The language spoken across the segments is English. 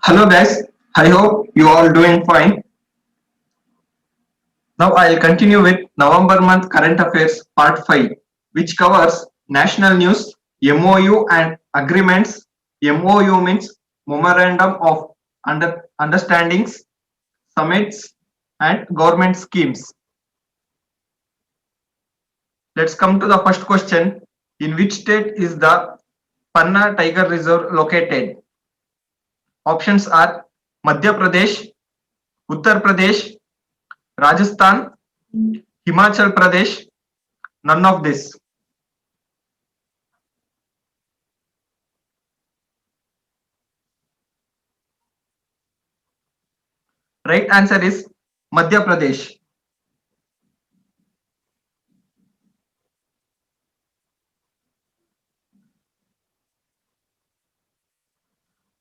Hello guys, I hope you all doing fine. Now I'll continue with November month current affairs part 5, which covers national news, MOU and agreements. MOU means Memorandum of Understandings, Summits and Government Schemes. Let's come to the first question. In which state is the Panna Tiger Reserve located? Options are Madhya Pradesh, Uttar Pradesh, Rajasthan, Himachal Pradesh, none of this. Right answer is Madhya Pradesh.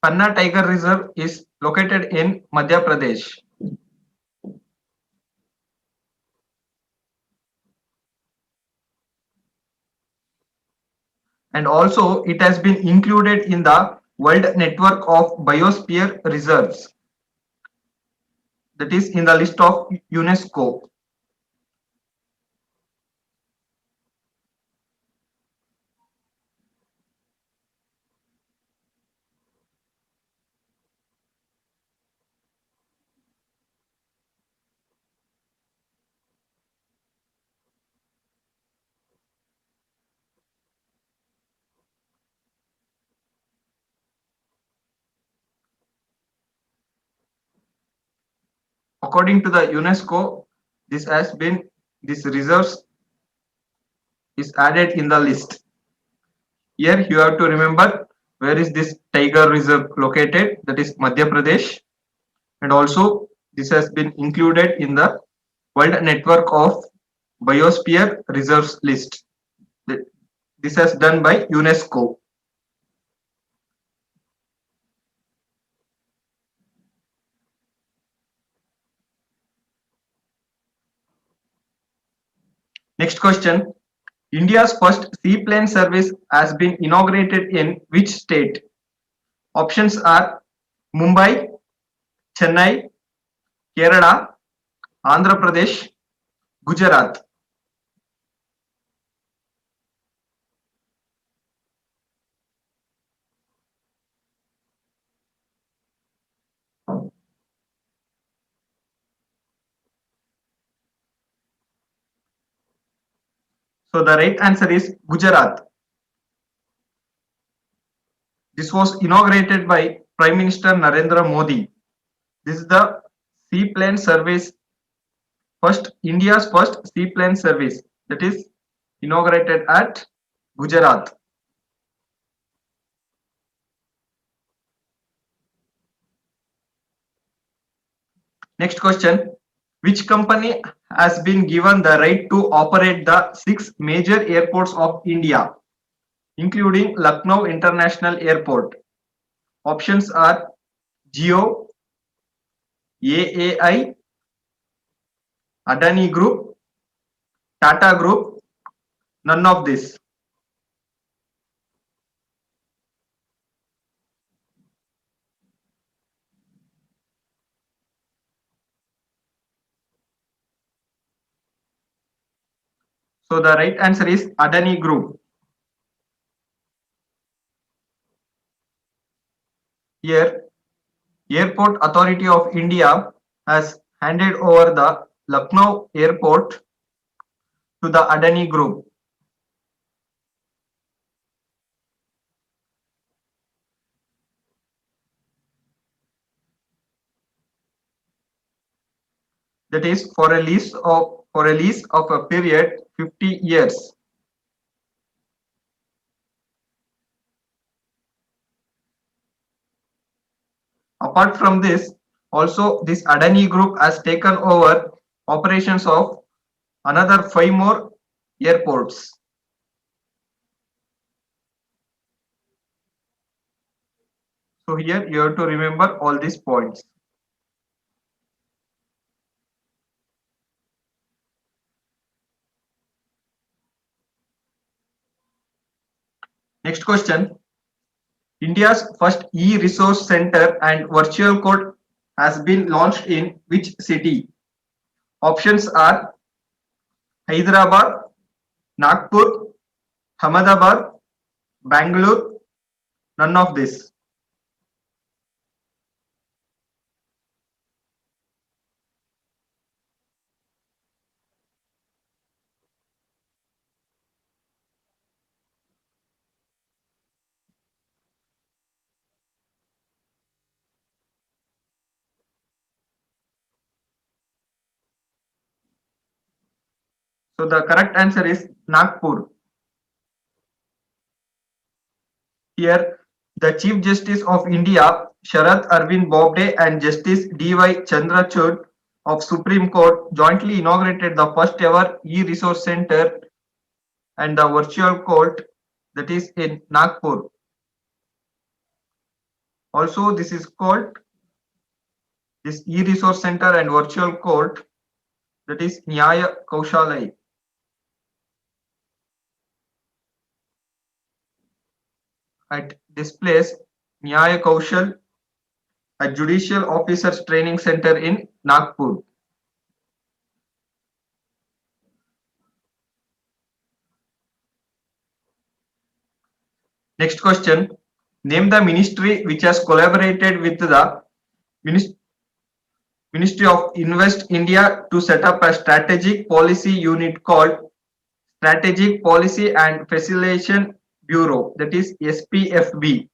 Panna Tiger Reserve is located in Madhya Pradesh. And also it has been included in the World Network of Biosphere Reserves. That is in the list of UNESCO. According to the UNESCO, this reserves is added in the list. Here you have to remember where is this tiger reserve located, that is Madhya Pradesh, and also this has been included in the World Network of Biosphere Reserves list. This is done by UNESCO. Next question. India's first seaplane service has been inaugurated in which state? Options are Mumbai, Chennai, Kerala, Andhra Pradesh, Gujarat. So the right answer is Gujarat. This was inaugurated by Prime Minister Narendra Modi. This is the seaplane service, India's first seaplane service, that is inaugurated at Gujarat. Next question. Which company has been given the right to operate the 6 major airports of India, including Lucknow International Airport? Options are Jio, AAI, Adani Group, Tata Group, none of this. So the right answer is Adani Group. Here, Airport Authority of India has handed over the Lucknow Airport to the Adani Group. That is for a lease of a period 50 years. Apart from this, also this Adani Group has taken over operations of another 5 more airports. So here you have to remember all these points. Next question. India's first e-resource center and virtual code has been launched in which city? Options are Hyderabad, Nagpur, Ahmedabad, Bangalore, none of this. So the correct answer is Nagpur. Here, the Chief Justice of India, Sharath Arvind Bobde and Justice D.Y. Chandrachud of Supreme Court jointly inaugurated the first ever e-resource center and the virtual court that is in Nagpur. Also, this is called this e-resource center and virtual court that is Nyaya Kaushalaya. At this place, Nyaya Kaushal, a judicial officers training center in Nagpur. Next question. Name the ministry which has collaborated with the Ministry of Invest India to set up a strategic policy unit called Strategic Policy and Facilitation Bureau, that is SPFB.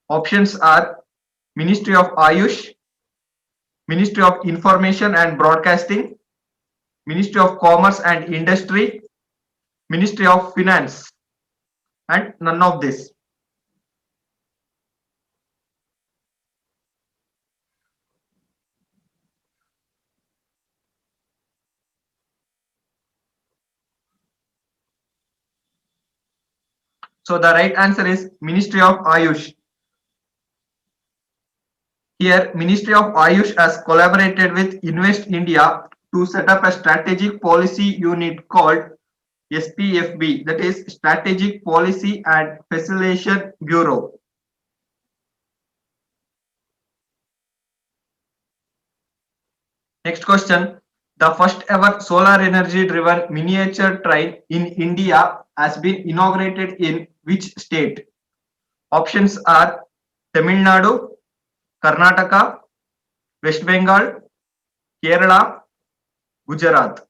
Options are Ministry of Ayush, Ministry of Information and Broadcasting, Ministry of Commerce and Industry, Ministry of Finance, and none of this. So the right answer is Ministry of Ayush. Here, Ministry of Ayush has collaborated with Invest India to set up a strategic policy unit called SPFB, that is Strategic Policy and Facilitation Bureau. Next question. The first ever solar energy driven miniature train in India has been inaugurated in which state? Options are Tamil Nadu, Karnataka, West Bengal, Kerala, Gujarat.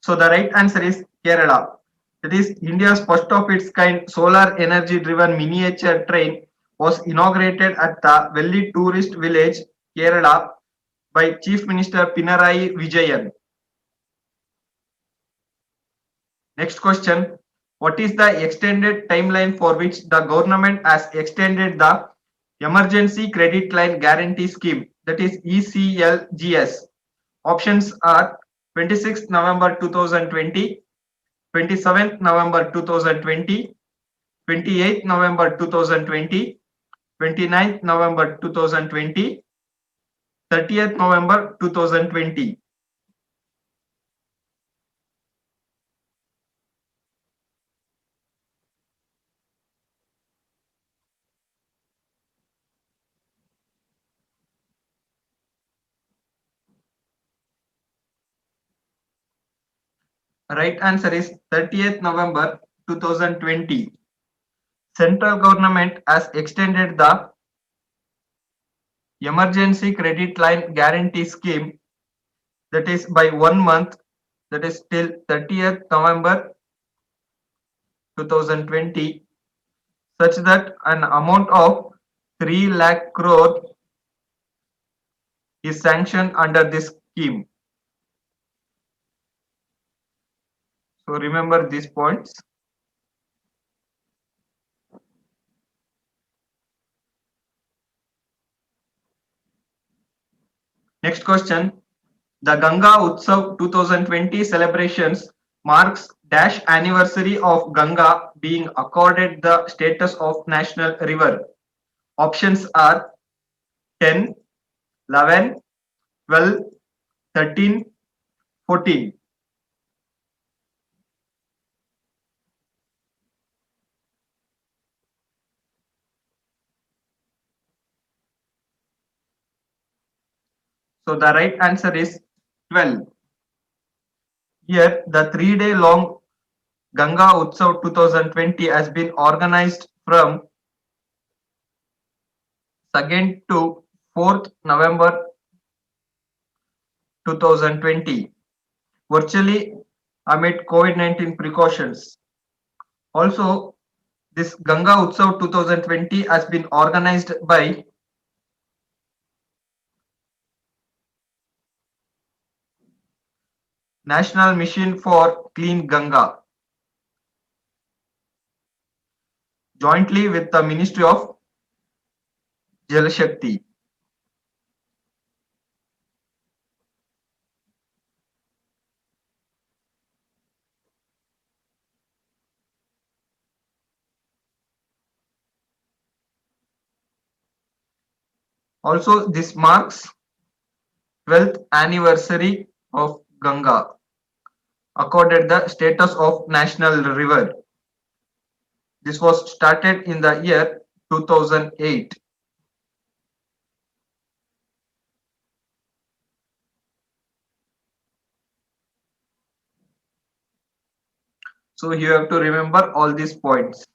So the right answer is Kerala. That is India's first of its kind solar energy driven miniature train was inaugurated at the Velli tourist village, Kerala by Chief Minister Pinarayi Vijayan. Next question. What is the extended timeline for which the government has extended the Emergency Credit Line Guarantee Scheme, that is ECLGS? Options are 26th November 2020, 27th November 2020, 28th November 2020, 29th November 2020, 30th November 2020. Right answer is 30th November 2020. Central government has extended the Emergency Credit Line Guarantee Scheme, that is by 1 month, that is till 30th November 2020, such that an amount of 3 lakh crore is sanctioned under this scheme. So remember these points. Next question. The Ganga Utsav 2020 celebrations marks dash anniversary of Ganga being accorded the status of national river. Options are 10, 11, 12, 13, 14. So the right answer is 12. Here, the 3-day long Ganga Utsav 2020 has been organized from 2nd to 4th November 2020, virtually amid COVID-19 precautions. Also, this Ganga Utsav 2020 has been organized by National Mission for Clean Ganga, jointly with the Ministry of Jal Shakti. Also, this marks 12th anniversary of Ganga, accorded the status of national river. This was started in the year 2008. So you have to remember all these points.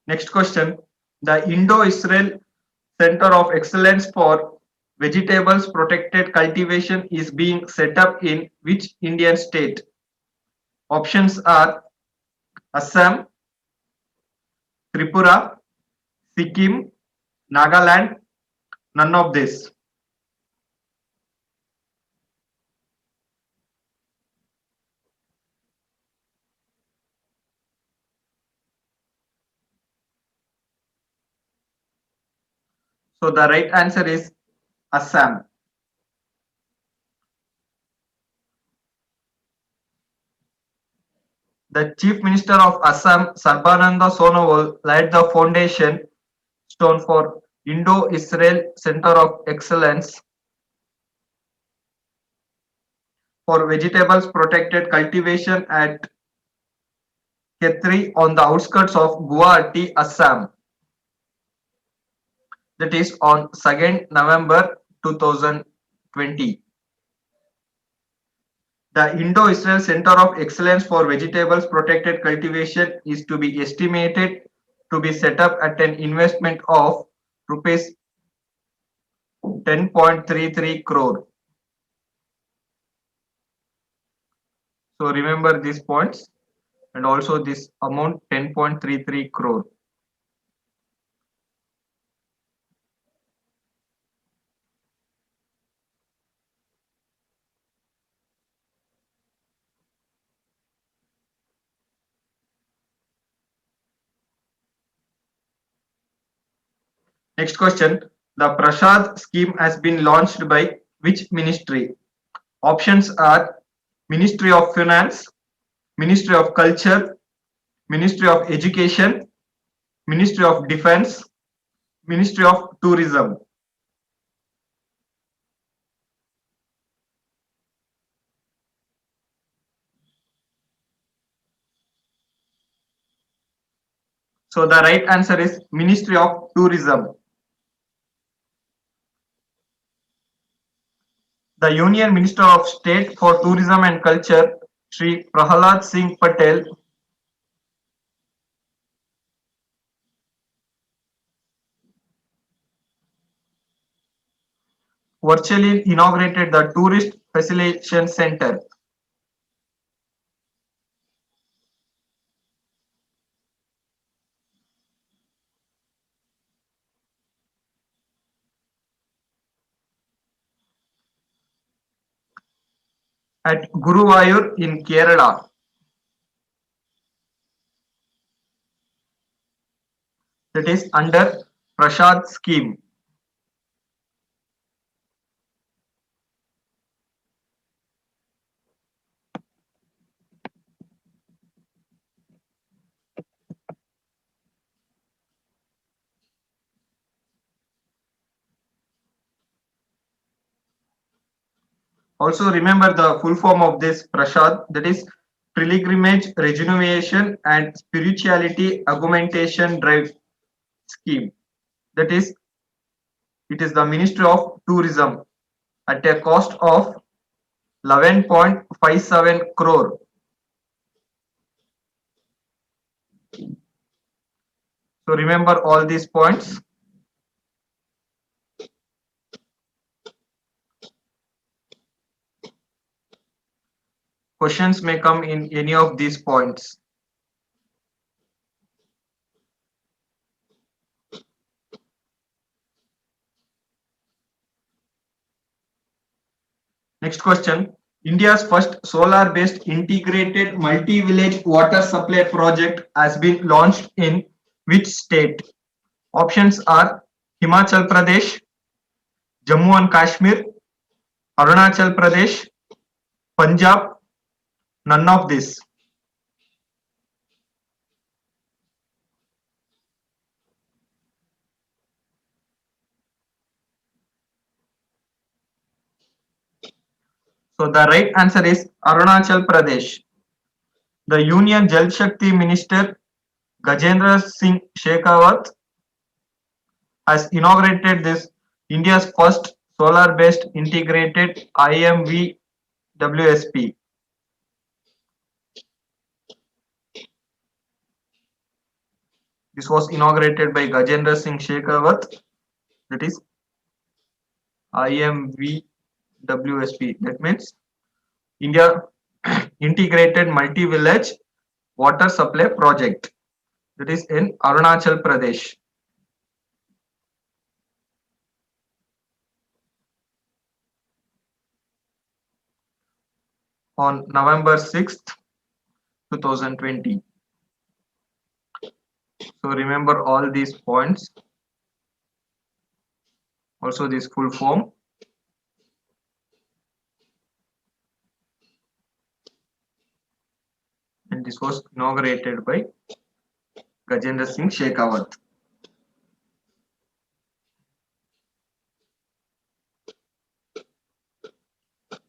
Next question. The Indo-Israel Center of Excellence for Vegetables Protected Cultivation is being set up in which Indian state? Options are Assam, Tripura, Sikkim, Nagaland, none of this. So the right answer is Assam. The Chief Minister of Assam, Sarbananda Sonowal, laid the foundation stone for Indo-Israel Center of Excellence for Vegetables Protected Cultivation at Khetri on the outskirts of Guwahati, Assam. That is on 2nd November 2020. The Indo-Israel Center of Excellence for Vegetables Protected Cultivation is to be estimated to be set up at an investment of rupees 10.33 crore. So remember these points and also this amount 10.33 crore. Next question. The Prasad scheme has been launched by which ministry? Options are Ministry of Finance, Ministry of Culture, Ministry of Education, Ministry of Defense, Ministry of Tourism. So the right answer is Ministry of Tourism. The Union Minister of State for Tourism and Culture, Shri Prahalad Singh Patel, virtually inaugurated the Tourist Facilitation Center. At Guruvayur in Kerala. That is under Prasad scheme. Also remember the full form of this prasad, that is pilgrimage, rejuvenation and spirituality augmentation drive scheme. That is, it is the Ministry of Tourism at a cost of 11.57 crore. So remember all these points. Questions may come in any of these points. Next question. India's first solar-based integrated multi-village water supply project has been launched in which state? Options are Himachal Pradesh, Jammu and Kashmir, Arunachal Pradesh, Punjab, none of this. So the right answer is Arunachal Pradesh. The Union Jal Shakti Minister Gajendra Singh Shekhawat has inaugurated this India's first solar-based integrated IMV WSP. This was inaugurated by Gajendra Singh Shekhawat, that is IMV WSP. That means India Integrated Multi-Village Water Supply Project. That is in Arunachal Pradesh. On November 6th, 2020. So remember all these points. Also this full form. And this was inaugurated by Gajendra Singh Shekhawat.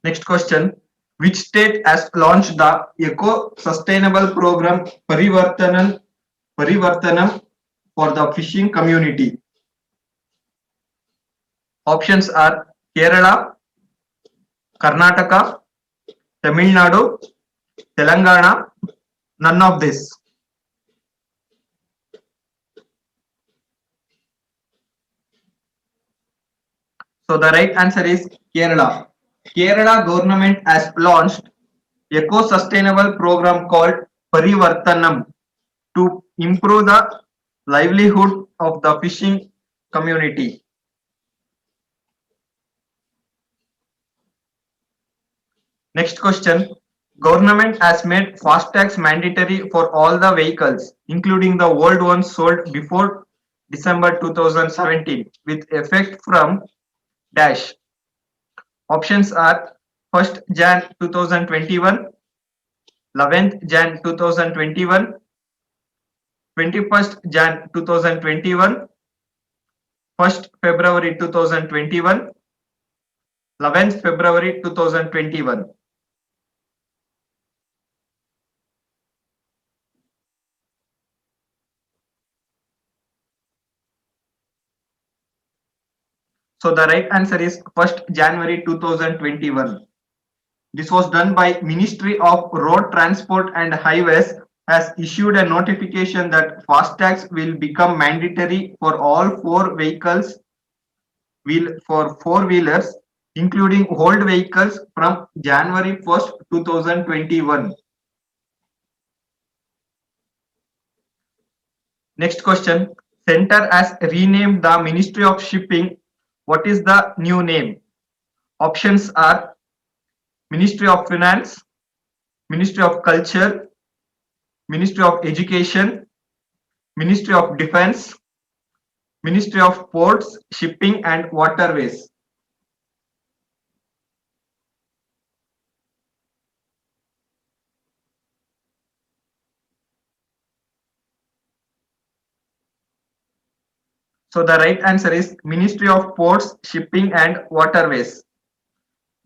Next question. Which state has launched the eco-sustainable program Parivartanam for the fishing community? Options are Kerala, Karnataka, Tamil Nadu, Telangana, none of this. So the right answer is Kerala. Kerala government has launched eco-sustainable program called Parivartanam to improve the livelihood of the fishing community. Next question. Government has made FASTags mandatory for all the vehicles, including the old ones sold before December 2017, with effect from dash. Options are 1st Jan 2021, 11th Jan 2021, 21st Jan 2021, 1st February 2021, 11th February 2021. So the right answer is 1st January 2021. This was done by Ministry of Road Transport and Highways has issued a notification that FASTags will become mandatory for all four-wheelers, including old vehicles from January 1st, 2021. Next question. Center has renamed the Ministry of Shipping. What is the new name? Options are Ministry of Finance, Ministry of Culture, Ministry of Education, Ministry of Defense, Ministry of Ports, Shipping and Waterways. So the right answer is Ministry of Ports, Shipping and Waterways.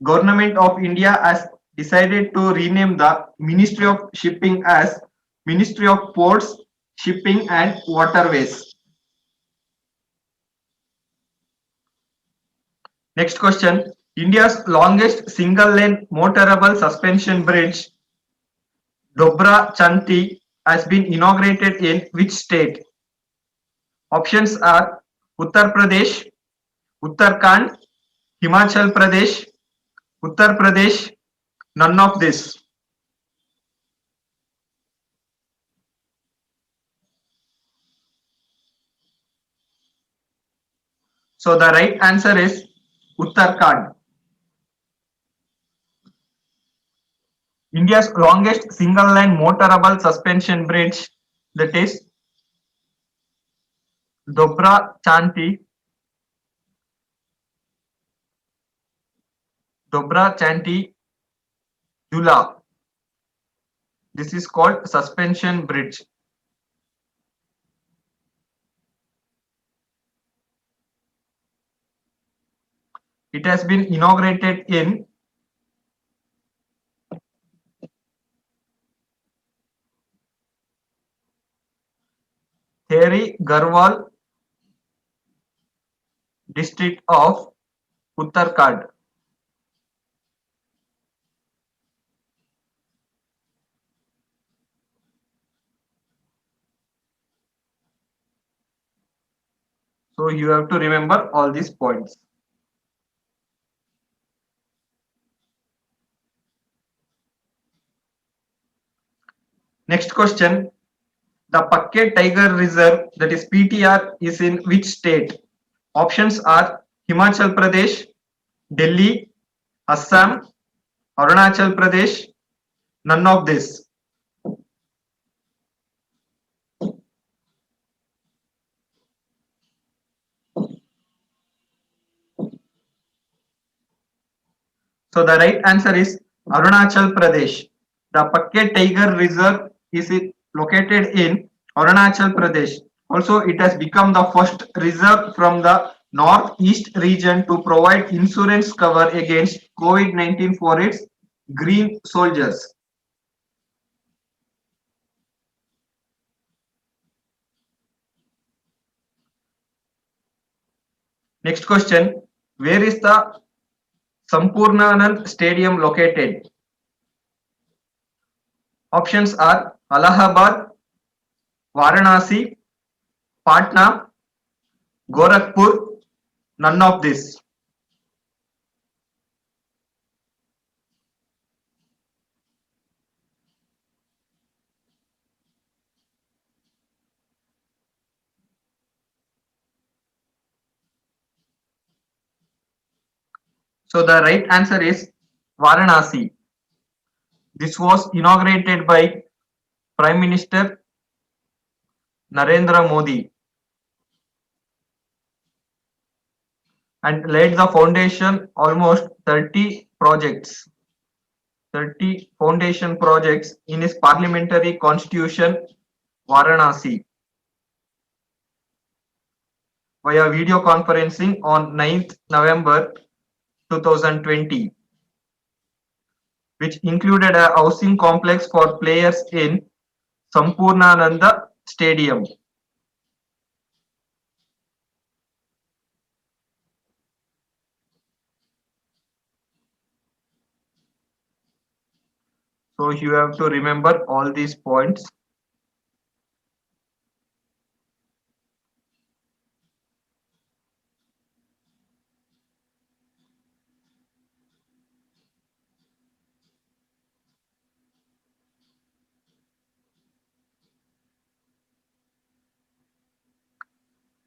Government of India has decided to rename the Ministry of Shipping as Ministry of Ports, Shipping and Waterways. Next question. India's longest single-lane motorable suspension bridge, Dobra Chanti, has been inaugurated in which state? Options are Uttar Pradesh, Uttarakhand, Himachal Pradesh, Uttar Pradesh, none of this. So the right answer is Uttarakhand. India's longest single-line motorable suspension bridge, that is Dobra Chanti, Dobra Chanti Jula. This is called suspension bridge. It has been inaugurated in Theri Garhwal district of Uttarakhand. So you have to remember all these points. Next question. The Pakke Tiger Reserve, that is PTR, is in which state? Options are Himachal Pradesh, Delhi, Assam, Arunachal Pradesh, none of this. So the right answer is Arunachal Pradesh. The Pakke Tiger Reserve is located in Arunachal Pradesh. Also, it has become the first reserve from the northeast region to provide insurance cover against COVID-19 for its green soldiers. Next question. Where is the Sampurnanand Stadium located? Options are Allahabad, Varanasi, Patna, Gorakhpur, none of this. So the right answer is Varanasi. This was inaugurated by Prime Minister Narendra Modi and laid the foundation almost 30 foundation projects in his parliamentary constitution Varanasi via video conferencing on 9th November 2020, which included a housing complex for players in Sampurnananda Stadium. So you have to remember all these points.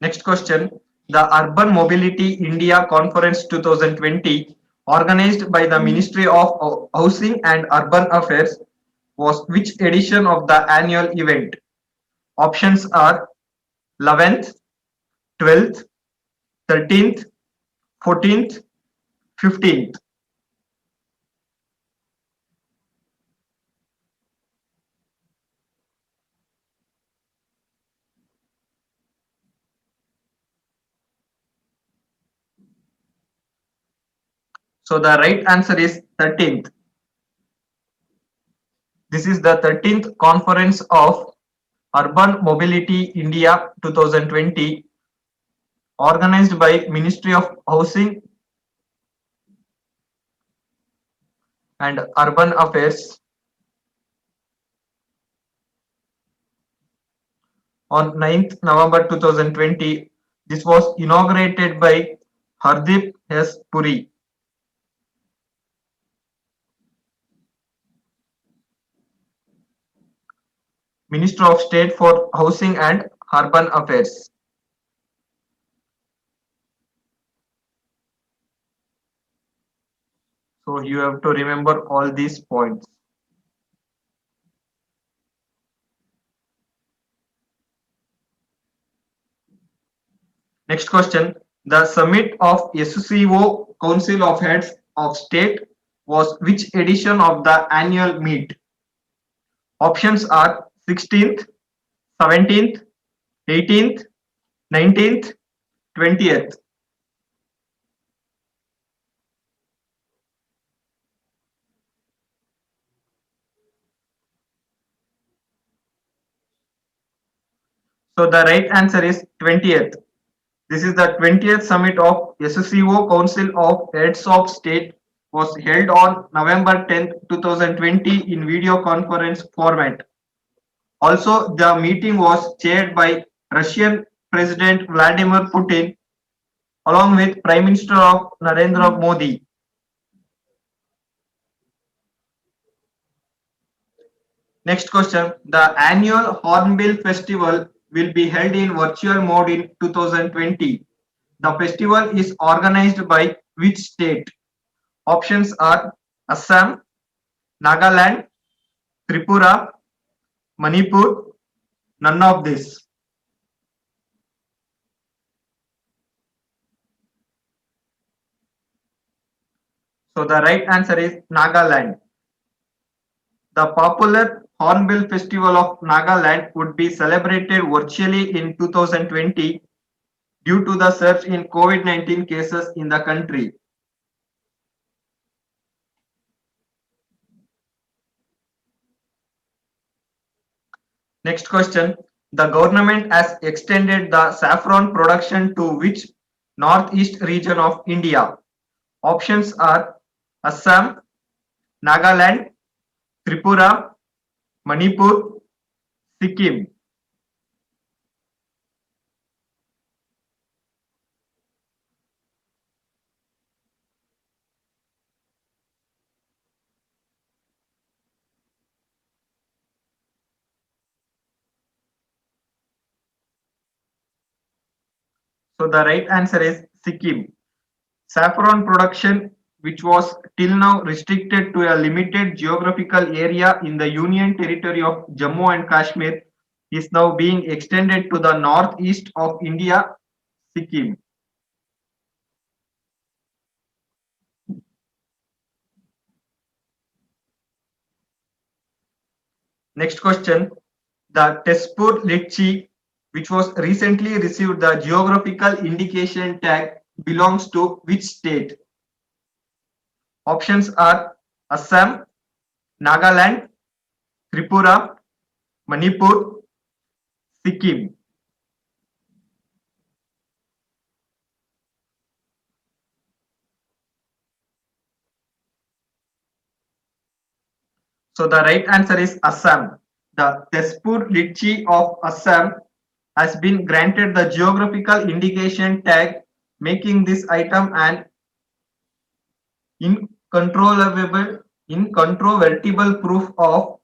Next question. The Urban Mobility India Conference 2020, organized by the Ministry of Housing and Urban Affairs, was which edition of the annual event? Options are 11th, 12th, 13th, 14th, 15th. So the right answer is 13th. This is the 13th Conference of Urban Mobility India 2020 organized by Ministry of Housing and Urban Affairs on 9th November 2020. This was inaugurated by Hardeep S. Puri, Minister of State for Housing and Urban Affairs. So you have to remember all these points. Next question. The summit of SCO Council of Heads of State was which edition of the annual meet? Options are 16th, 17th, 18th, 19th, 20th. So the right answer is 20th. This is the 20th summit of SCO Council of Heads of State was held on November 10th, 2020 in video conference format. Also, the meeting was chaired by Russian President Vladimir Putin along with Prime Minister of Narendra Modi. Next question. The annual Hornbill Festival will be held in virtual mode in 2020. The festival is organized by which state? Options are Assam, Nagaland, Tripura, Manipur, none of this. So the right answer is Nagaland. The popular Hornbill Festival of Nagaland would be celebrated virtually in 2020 due to the surge in COVID-19 cases in the country. Next question. The government has extended the saffron production to which northeast region of India? Options are Assam, Nagaland, Tripura, Manipur, Sikkim. So the right answer is Sikkim. Saffron production, which was till now restricted to a limited geographical area in the Union Territory of Jammu and Kashmir, is now being extended to the northeast of India, Sikkim. Next question. The Tezpur Litchi, which was recently received the geographical indication tag, belongs to which state? Options are Assam, Nagaland, Tripura, Manipur, Sikkim. So the right answer is Assam. The Tezpur Litchi of Assam has been granted the geographical indication tag, making this item an incontrovertible, incontrovertible proof of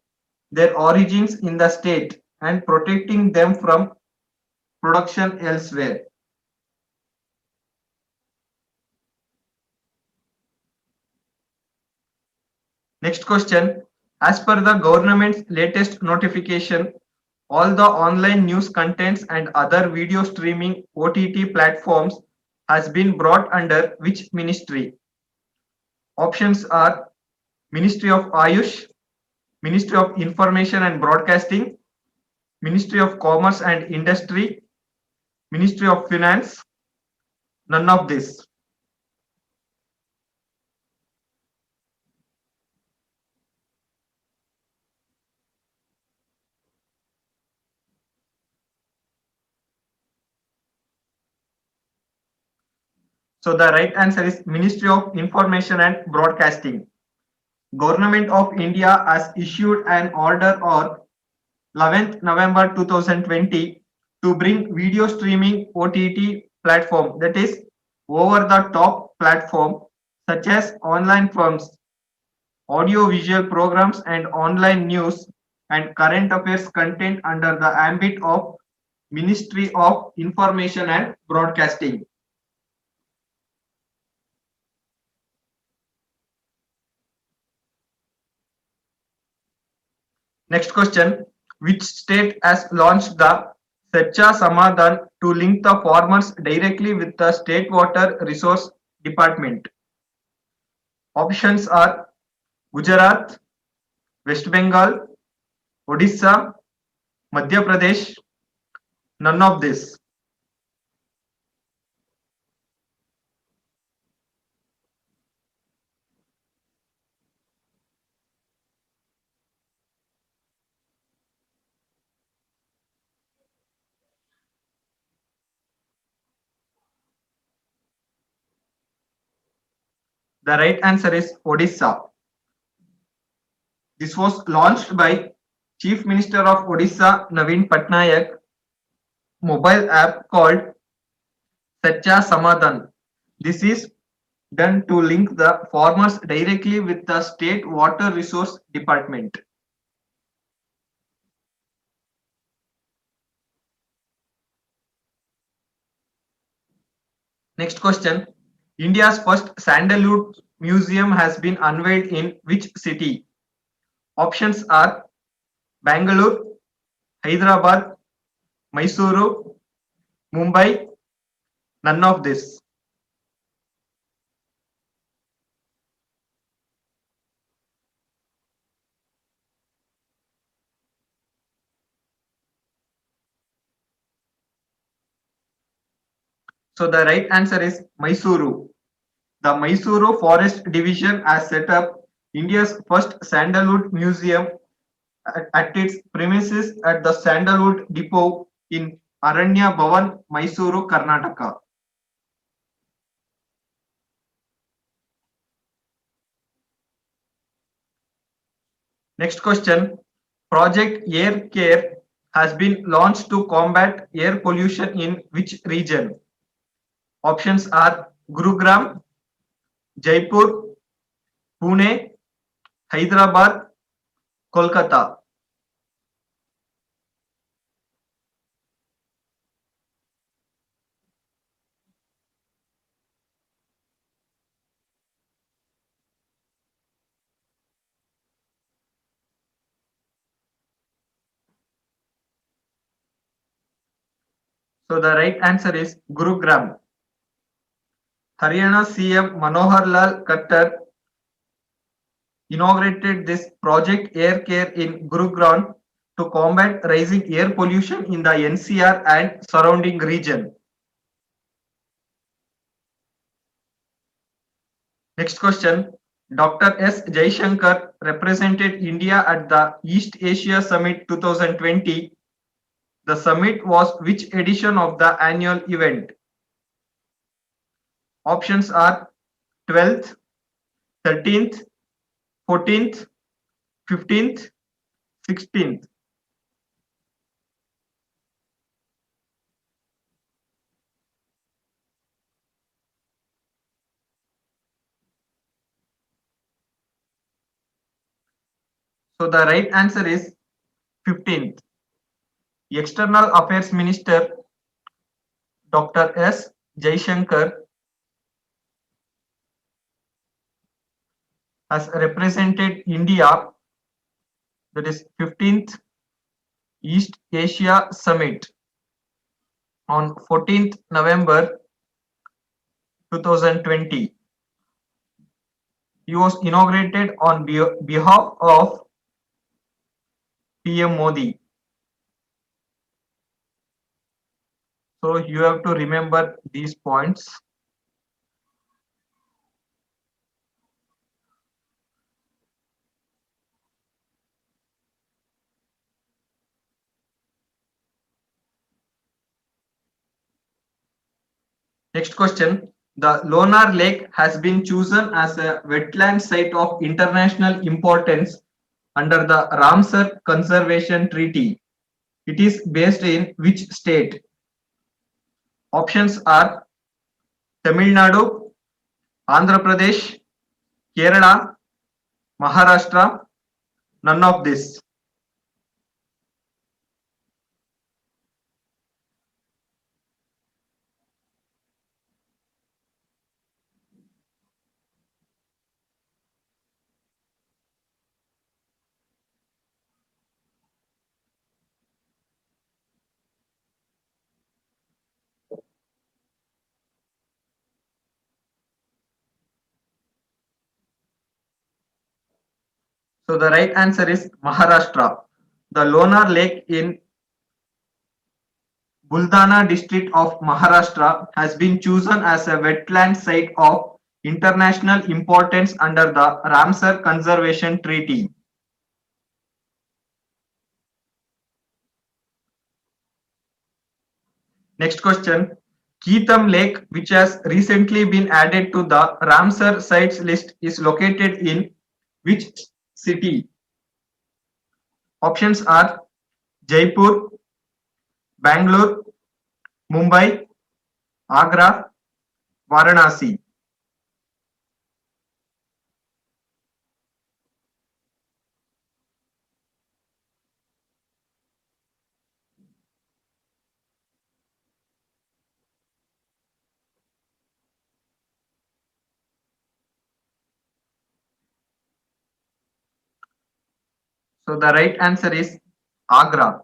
their origins in the state and protecting them from production elsewhere. Next question. As per the government's latest notification, all the online news contents and other video streaming OTT platforms has been brought under which ministry? Options are Ministry of Ayush, Ministry of Information and Broadcasting, Ministry of Commerce and Industry, Ministry of Finance, none of this. So the right answer is Ministry of Information and Broadcasting. Government of India has issued an order on 11th November 2020 to bring video streaming OTT platform, that is over the top platform, such as online films, audio visual programs and online news and current affairs content under the ambit of Ministry of Information and Broadcasting. Next question. Which state has launched the Sacha Samadhan to link the farmers directly with the State Water Resource Department? Options are Gujarat, West Bengal, Odisha, Madhya Pradesh, none of this. The right answer is Odisha. This was launched by Chief Minister of Odisha Naveen Patnaik mobile app called Sacha Samadhan. This is done to link the farmers directly with the State Water Resource Department. Next question. India's first sandalwood museum has been unveiled in which city? Options are Bangalore, Hyderabad, Mysuru, Mumbai, none of this. So the right answer is Mysuru. The Mysuru Forest Division has set up India's first sandalwood museum at its premises at the Sandalwood Depot in Aranya Bhavan, Mysuru, Karnataka. Next question. Project Air Care has been launched to combat air pollution in which region? Options are Gurugram, Jaipur, Pune, Hyderabad, Kolkata. So the right answer is Gurugram. Haryana CM Manohar Lal Khattar inaugurated this Project Air Care in Gurugram to combat rising air pollution in the NCR and surrounding region. Next question. Dr. S. Jaishankar represented India at the East Asia Summit 2020. The summit was which edition of the annual event? Options are 12th, 13th, 14th, 15th, 16th. So the right answer is 15th. External Affairs Minister Dr. S. Jaishankar has represented India, that is 15th East Asia Summit on 14th November 2020. He was inaugurated on behalf of PM Modi. So you have to remember these points. Next question. The Lonar Lake has been chosen as a wetland site of international importance under the Ramsar Conservation Treaty. It is based in which state? Options are Tamil Nadu, Andhra Pradesh, Kerala, Maharashtra, none of this. So the right answer is Maharashtra. The Lonar Lake in Buldana district of Maharashtra has been chosen as a wetland site of international importance under the Ramsar Conservation Treaty. Next question. Keetham Lake, which has recently been added to the Ramsar sites list, is located in which city? Options are Jaipur, Bangalore, Mumbai, Agra, Varanasi. So the right answer is Agra.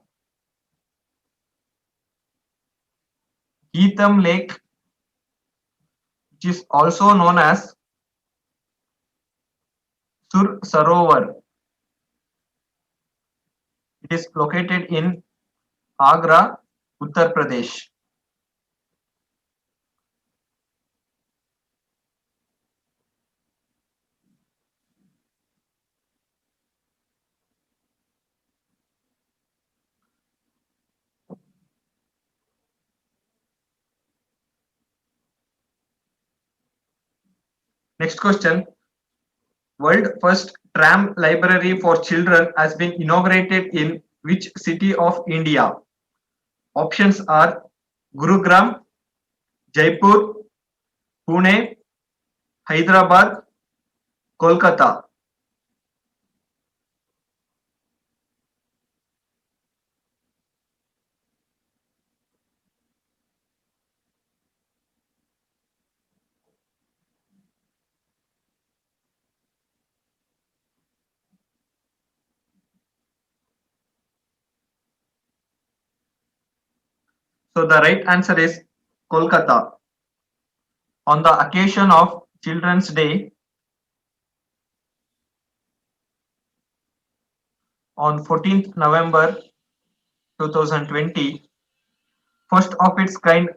Keetham Lake, which is also known as Sur Sarovar, it is located in Agra, Uttar Pradesh. Next question. World first tram library for children has been inaugurated in which city of India? Options are Gurugram, Jaipur, Pune, Hyderabad, Kolkata. So the right answer is Kolkata. On the occasion of Children's Day on 14th November 2020, first of its kind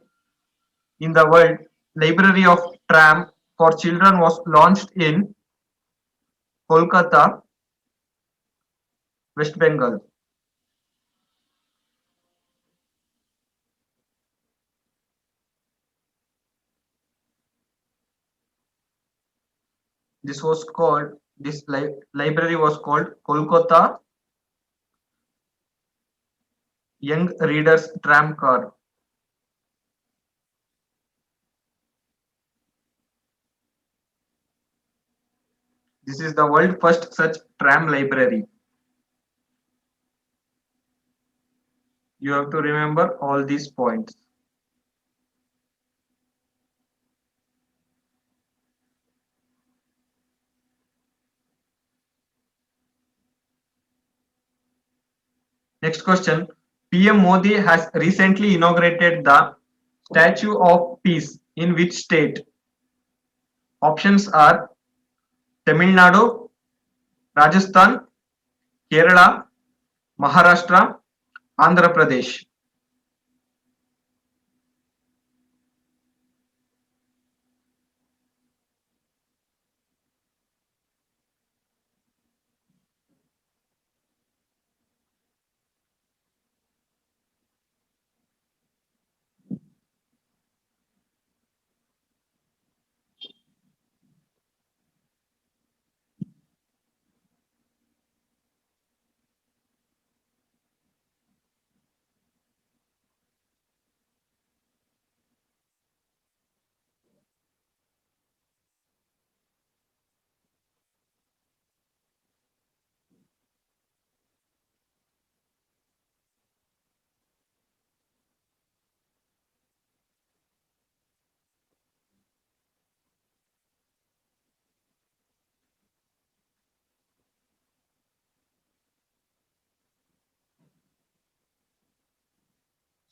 in the world, Library of Tram for Children was launched in Kolkata, West Bengal. This library was called Kolkata Young Readers Tram Car. This is the world first such tram library. You have to remember all these points. Next question. PM Modi has recently inaugurated the Statue of Peace in which state? Options are Tamil Nadu, Rajasthan, Kerala, Maharashtra, Andhra Pradesh.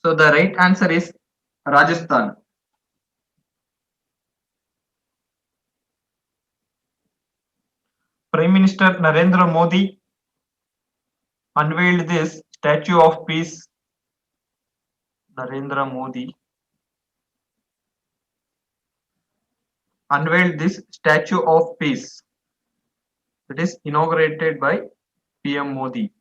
So the right answer is Rajasthan. Prime Minister Narendra Modi unveiled this Statue of Peace. Narendra Modi unveiled this Statue of Peace that is inaugurated by PM Modi.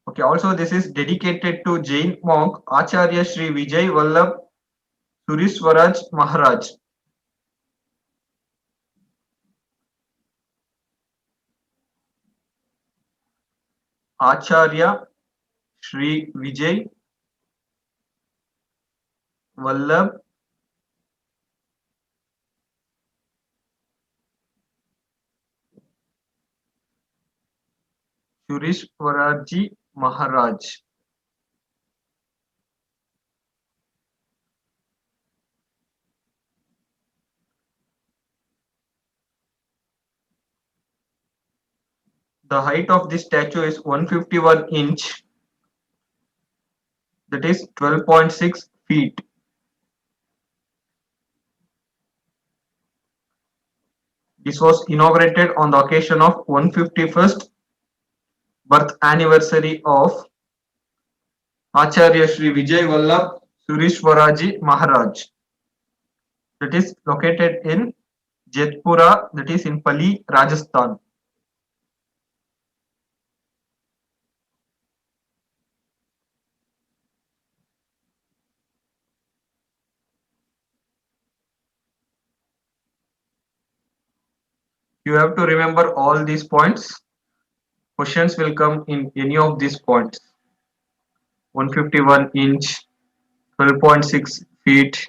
Okay, also this is dedicated to Jain monk Acharya Sri Vijay Vallabh Suriswaraj Maharaj. Acharya Sri Vijay Vallabh Suriswaraj Maharaj. The height of this statue is 151 inch, that is 12.6 feet. This was inaugurated on the occasion of 151st birth anniversary of Acharya Sri Vijay Vallabh Surishwaraji Maharaj. That is located in Jetpura, that is in Pali, Rajasthan. You have to remember all these points. Questions will come in any of these points. 151 inch, 12.6 feet.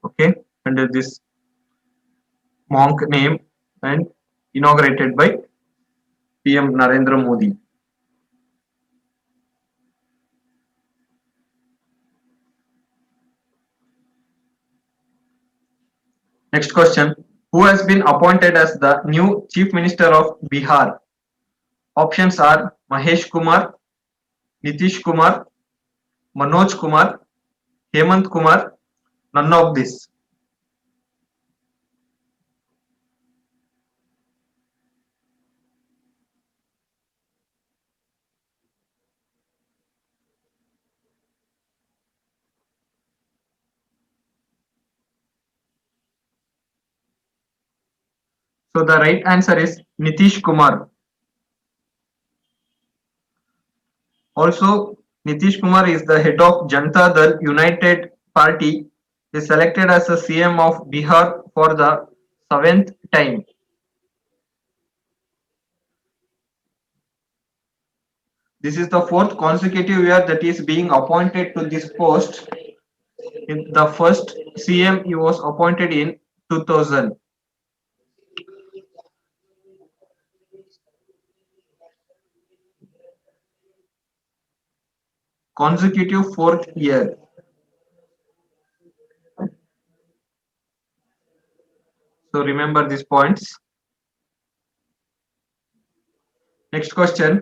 Okay, under this monk name and inaugurated by PM Narendra Modi. Next question. Who has been appointed as the new Chief Minister of Bihar? Options are Mahesh Kumar, Nitish Kumar, Manoj Kumar, Hemant Kumar, none of this. So the right answer is Nitish Kumar. Also, Nitish Kumar is the head of Janata Dal United Party, is selected as the CM of Bihar for the 7th time. This is the 4th consecutive year that is being appointed to this post. In the first CM he was appointed in 2000. Consecutive 4th year. So remember these points. Next question.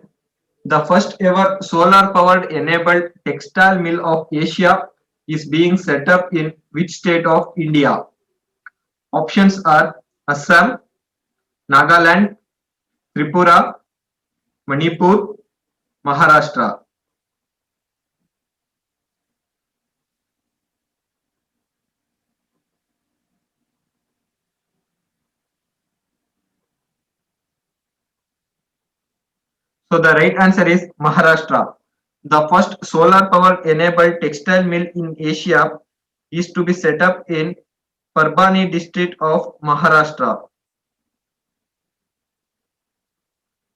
The first ever solar powered enabled textile mill of Asia is being set up in which state of India? Options are Assam, Nagaland, Tripura, Manipur, Maharashtra. So the right answer is Maharashtra. The first solar power enabled textile mill in Asia is to be set up in Parbhani district of Maharashtra.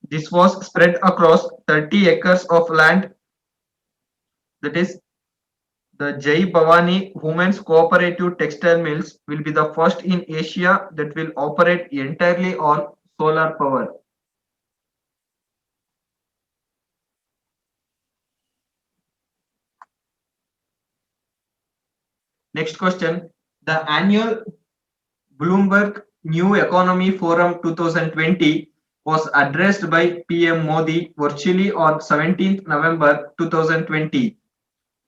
This was spread across 30 acres of land, that is the Jai Bhavani Women's Cooperative Textile Mills will be the first in Asia that will operate entirely on solar power. Next question. The annual Bloomberg New Economy Forum 2020 was addressed by PM Modi virtually on 17th November 2020.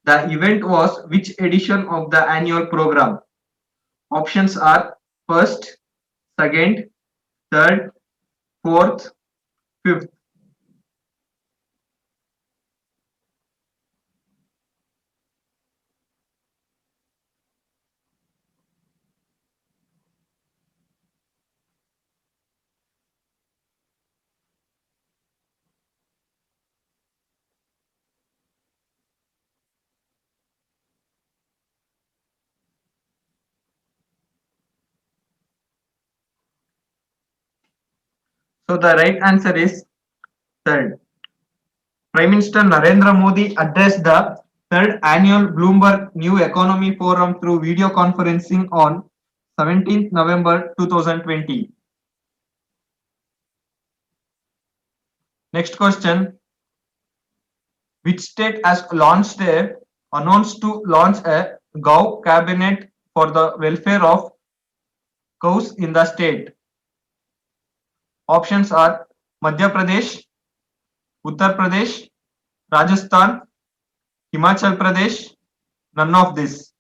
The event was which edition of the annual program? Options are first, second, third, fourth, fifth. So the right answer is third. Prime Minister Narendra Modi addressed the third annual Bloomberg New Economy Forum through video conferencing on 17th November 2020. Next question. Which state has announced to launch a Gau cabinet for the welfare of cows in the state? Options are Madhya Pradesh, Uttar Pradesh, Rajasthan, Himachal Pradesh, none of this.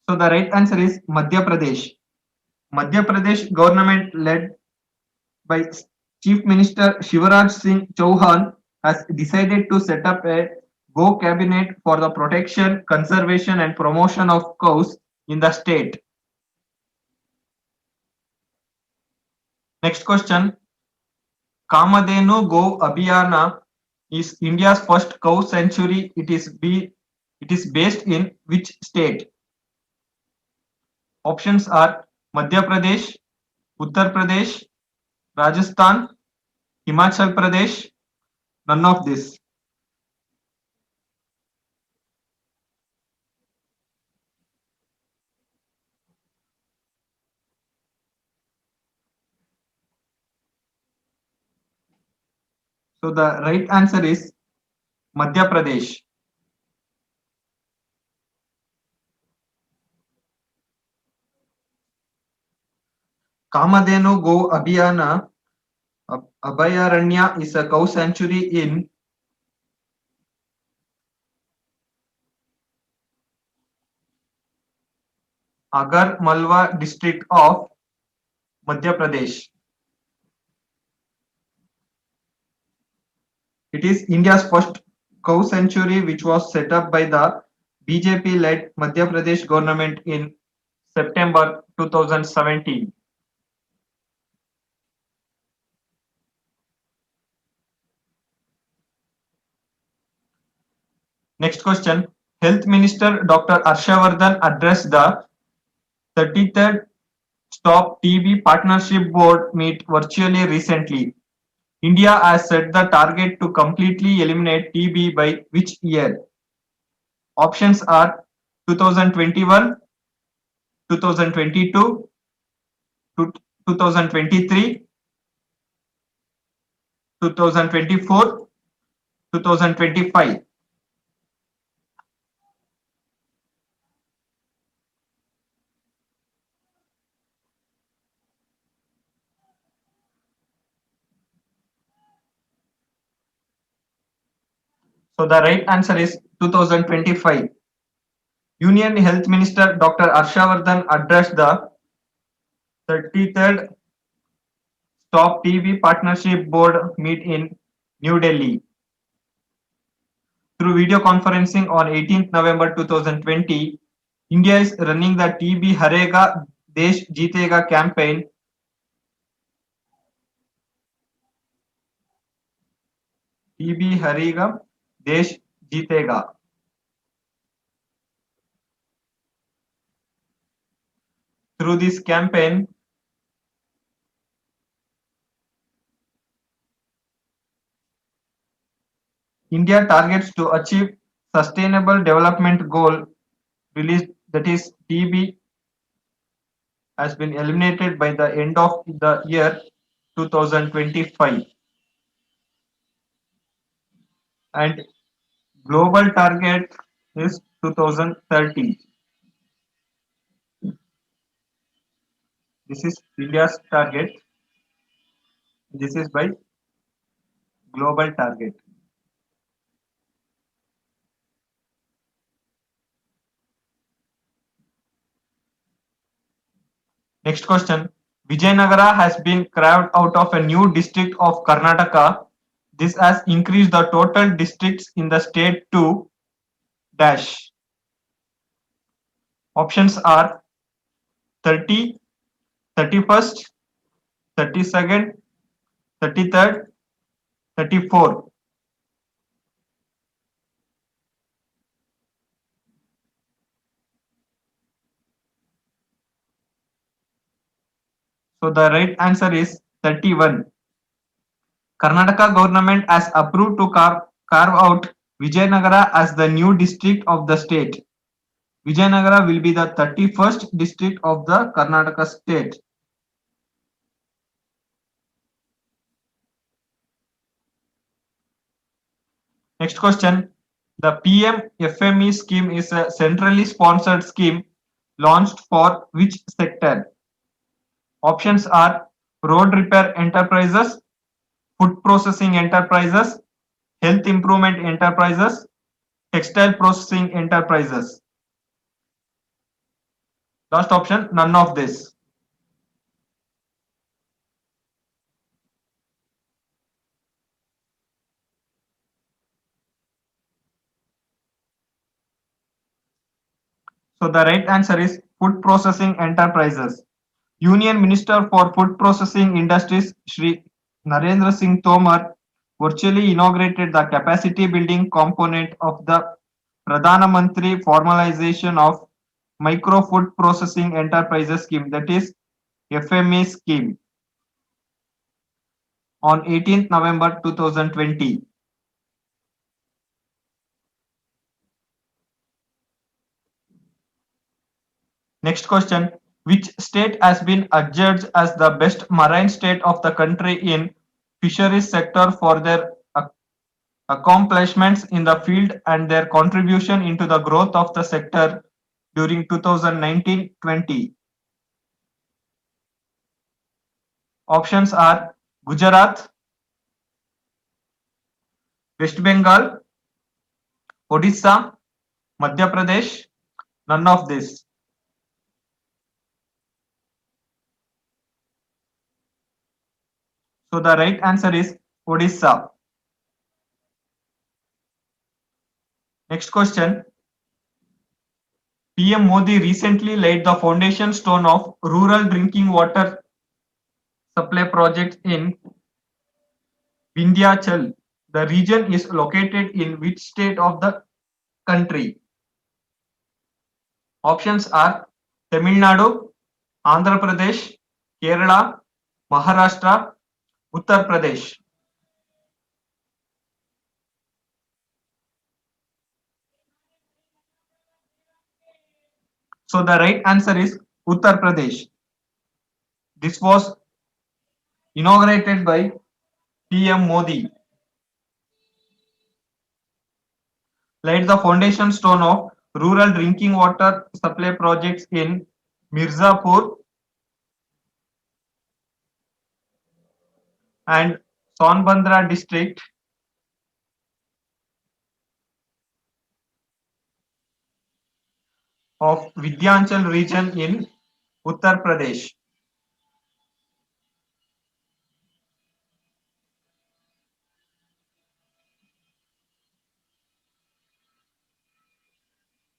So the right answer is Madhya Pradesh. Madhya Pradesh government led by Chief Minister Shivraj Singh Chauhan has decided to set up a Go cabinet for the protection, conservation and promotion of cows in the state. Next question. Kamadhenu Go Abhiyana is India's first cow sanctuary. It is based in which state? Options are Madhya Pradesh, Uttar Pradesh, Rajasthan, Himachal Pradesh, none of this. So the right answer is Madhya Pradesh. Kamadhenu Go Abhayaranya is a cow sanctuary in Agar Malwa district of Madhya Pradesh. It is India's first cow sanctuary which was set up by the BJP-led Madhya Pradesh government in September 2017. Next question. Health Minister Dr. Harshavardhan addressed the 33rd Stop TB Partnership Board meet virtually recently. India has set the target to completely eliminate TB by which year? Options are 2021, 2022, 2023, 2024, 2025. So the right answer is 2025. Union Health Minister Dr. Harshavardhan addressed the 33rd Stop TB Partnership Board meet in New Delhi. Through video conferencing on 18th November 2020, India is running the TB Harega Desh Jeetega campaign. TB Harega Desh Jeetega. Through this campaign, India targets to achieve Sustainable Development Goal released, that is TB has been eliminated by the end of the year 2025. And Global target is 2030. This is India's target. This is by global target. Next question. Vijayanagara has been carved out of a new district of Karnataka. This has increased the total districts in the state to dash. Options are 30, 31st, 32nd, 33rd, 34. So the right answer is 31. Karnataka government has approved to carve out Vijayanagara as the new district of the state. Vijayanagara will be the 31st district of the Karnataka state. Next question. The PM FME scheme is a centrally sponsored scheme launched for which sector? Options are road repair enterprises, food processing enterprises, health improvement enterprises, textile processing enterprises. Last option, none of this. So the right answer is food processing enterprises. Union Minister for Food Processing Industries Shri Narendra Singh Tomar virtually inaugurated the capacity building component of the Pradhana Mantri Formalization of Micro Food Processing Enterprises Scheme, that is FME scheme, on 18th November 2020. Next question. Which state has been adjudged as the best marine state of the country in fisheries sector for their accomplishments in the field and their contribution into the growth of the sector during 2019-20? Options are Gujarat, West Bengal, Odisha, Madhya Pradesh, none of this. So the right answer is Odisha. Next question. PM Modi recently laid the foundation stone of rural drinking water supply project in Vindhyachal. The region is located in which state of the country? Options are Tamil Nadu, Andhra Pradesh, Kerala, Maharashtra, Uttar Pradesh. So the right answer is Uttar Pradesh. This was inaugurated by PM Modi. Laid the foundation stone of rural drinking water supply projects in Mirzapur and Sonbandra district of Vindhyachal region in Uttar Pradesh.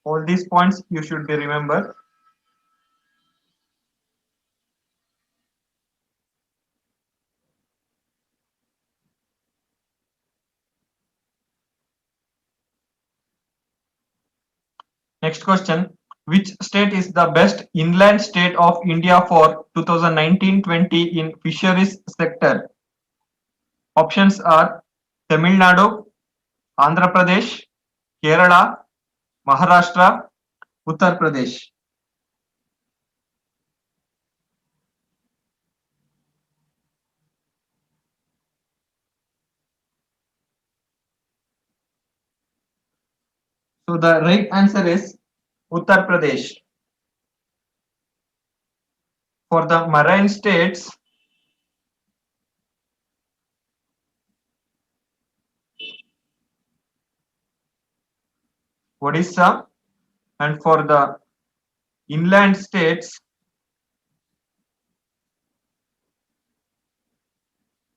All these points you should be remember. Next question. Which state is the best inland state of India for 2019-20 in fisheries sector? Options are Tamil Nadu, Andhra Pradesh, Kerala, Maharashtra, Uttar Pradesh. So the right answer is Uttar Pradesh. For the marine states, Odisha, and for the inland states,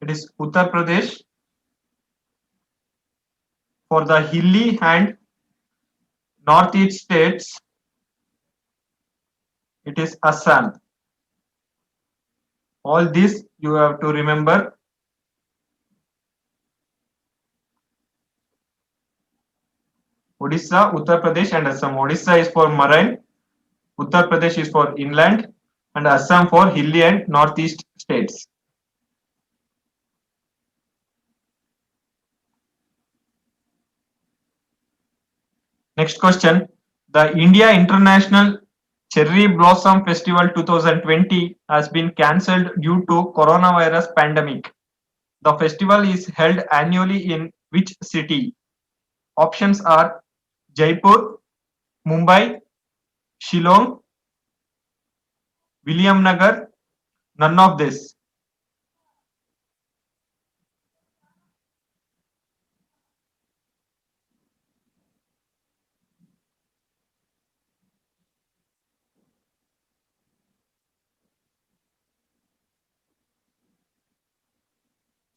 it is Uttar Pradesh. For the hilly and northeast states, it is Assam. All this you have to remember. Odisha, Uttar Pradesh, and Assam. Odisha is for marine, Uttar Pradesh is for inland, and Assam for hilly and northeast states. Next question. The India International Cherry Blossom Festival 2020 has been cancelled due to coronavirus pandemic. The festival is held annually in which city? Options are Jaipur, Mumbai, Shillong, Williamnagar, none of this.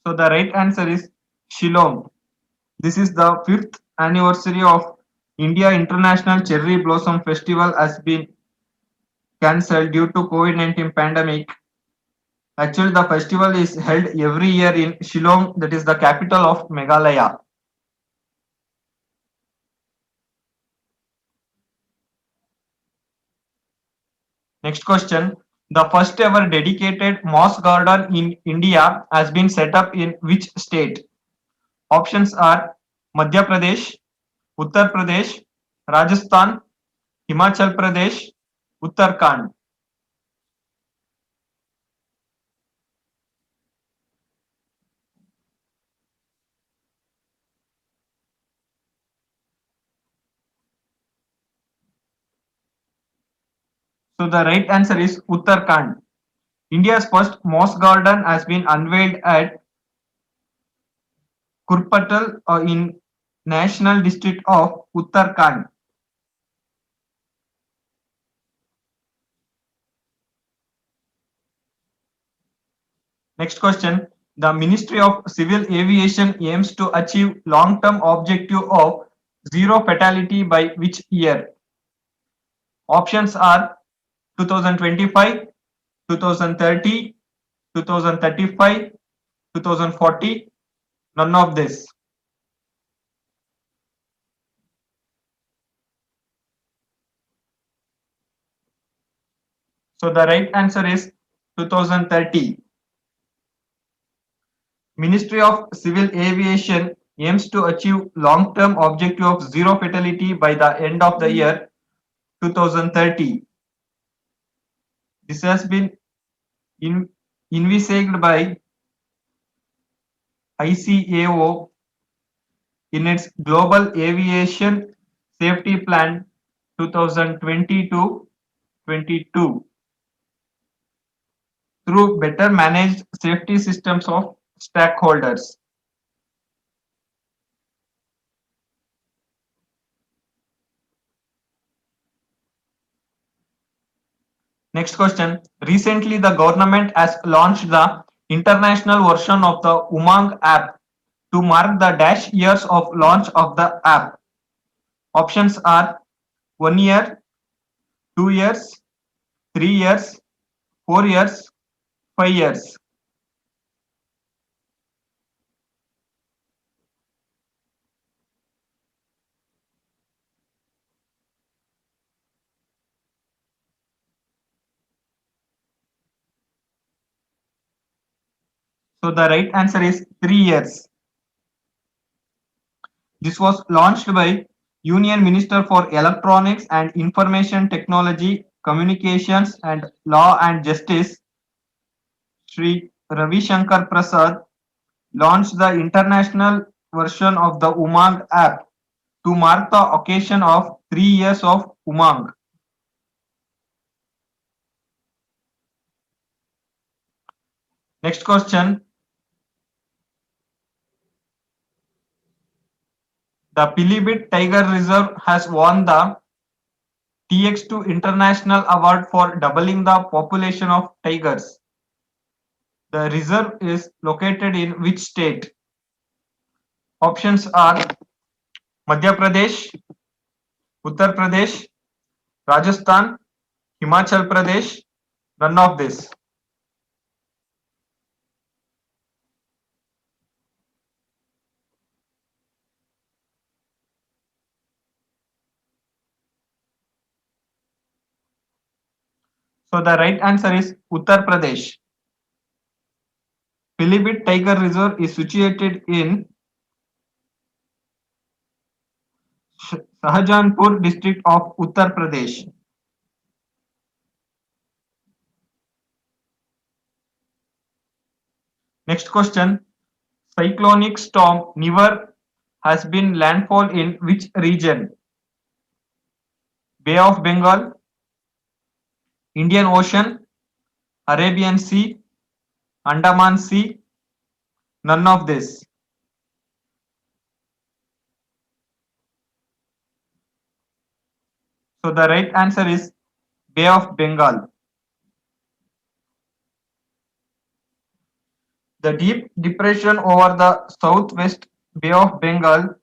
So the right answer is Shillong. This is the fifth anniversary of India International Cherry Blossom Festival has been cancelled due to COVID-19 pandemic. Actually, the festival is held every year in Shillong, that is the capital of Meghalaya. Next question. The first ever dedicated moss garden in India has been set up in which state? Options are Madhya Pradesh, Uttar Pradesh, Rajasthan, Himachal Pradesh, Uttarakhand. So the right answer is Uttarakhand. India's first moss garden has been unveiled at Kurpatal in National District of Uttarakhand. Next question. The Ministry of Civil Aviation aims to achieve long-term objective of zero fatality by which year? Options are 2025, 2030, 2035, 2040, none of this. So the right answer is 2030. Ministry of Civil Aviation aims to achieve long-term objective of zero fatality by the end of the year 2030. This has been envisaged by ICAO in its Global Aviation Safety Plan 2020 to 22 through better managed safety systems of stakeholders. Next question. Recently, the government has launched the international version of the Umang app to mark the dash years of launch of the app. Options are 1 year, 2 years, 3 years, 4 years, 5 years. So the right answer is 3 years. This was launched by Union Minister for Electronics and Information Technology, Communications and Law and Justice, Sri Ravi Shankar Prasad, launched the international version of the Umang app to mark the occasion of 3 years of Umang. Next question. The Pilibhit Tiger Reserve has won the TX2 International Award for doubling the population of tigers. The reserve is located in which state? Options are Madhya Pradesh, Uttar Pradesh, Rajasthan, Himachal Pradesh, none of this. So the right answer is Uttar Pradesh. Pilibhit Tiger Reserve is situated in Shahjahanpur district of Uttar Pradesh. Next question. Cyclonic storm Nivar has been landfall in which region? Bay of Bengal, Indian Ocean, Arabian Sea, Andaman Sea, none of this. So the right answer is Bay of Bengal. The deep depression over the southwest Bay of Bengal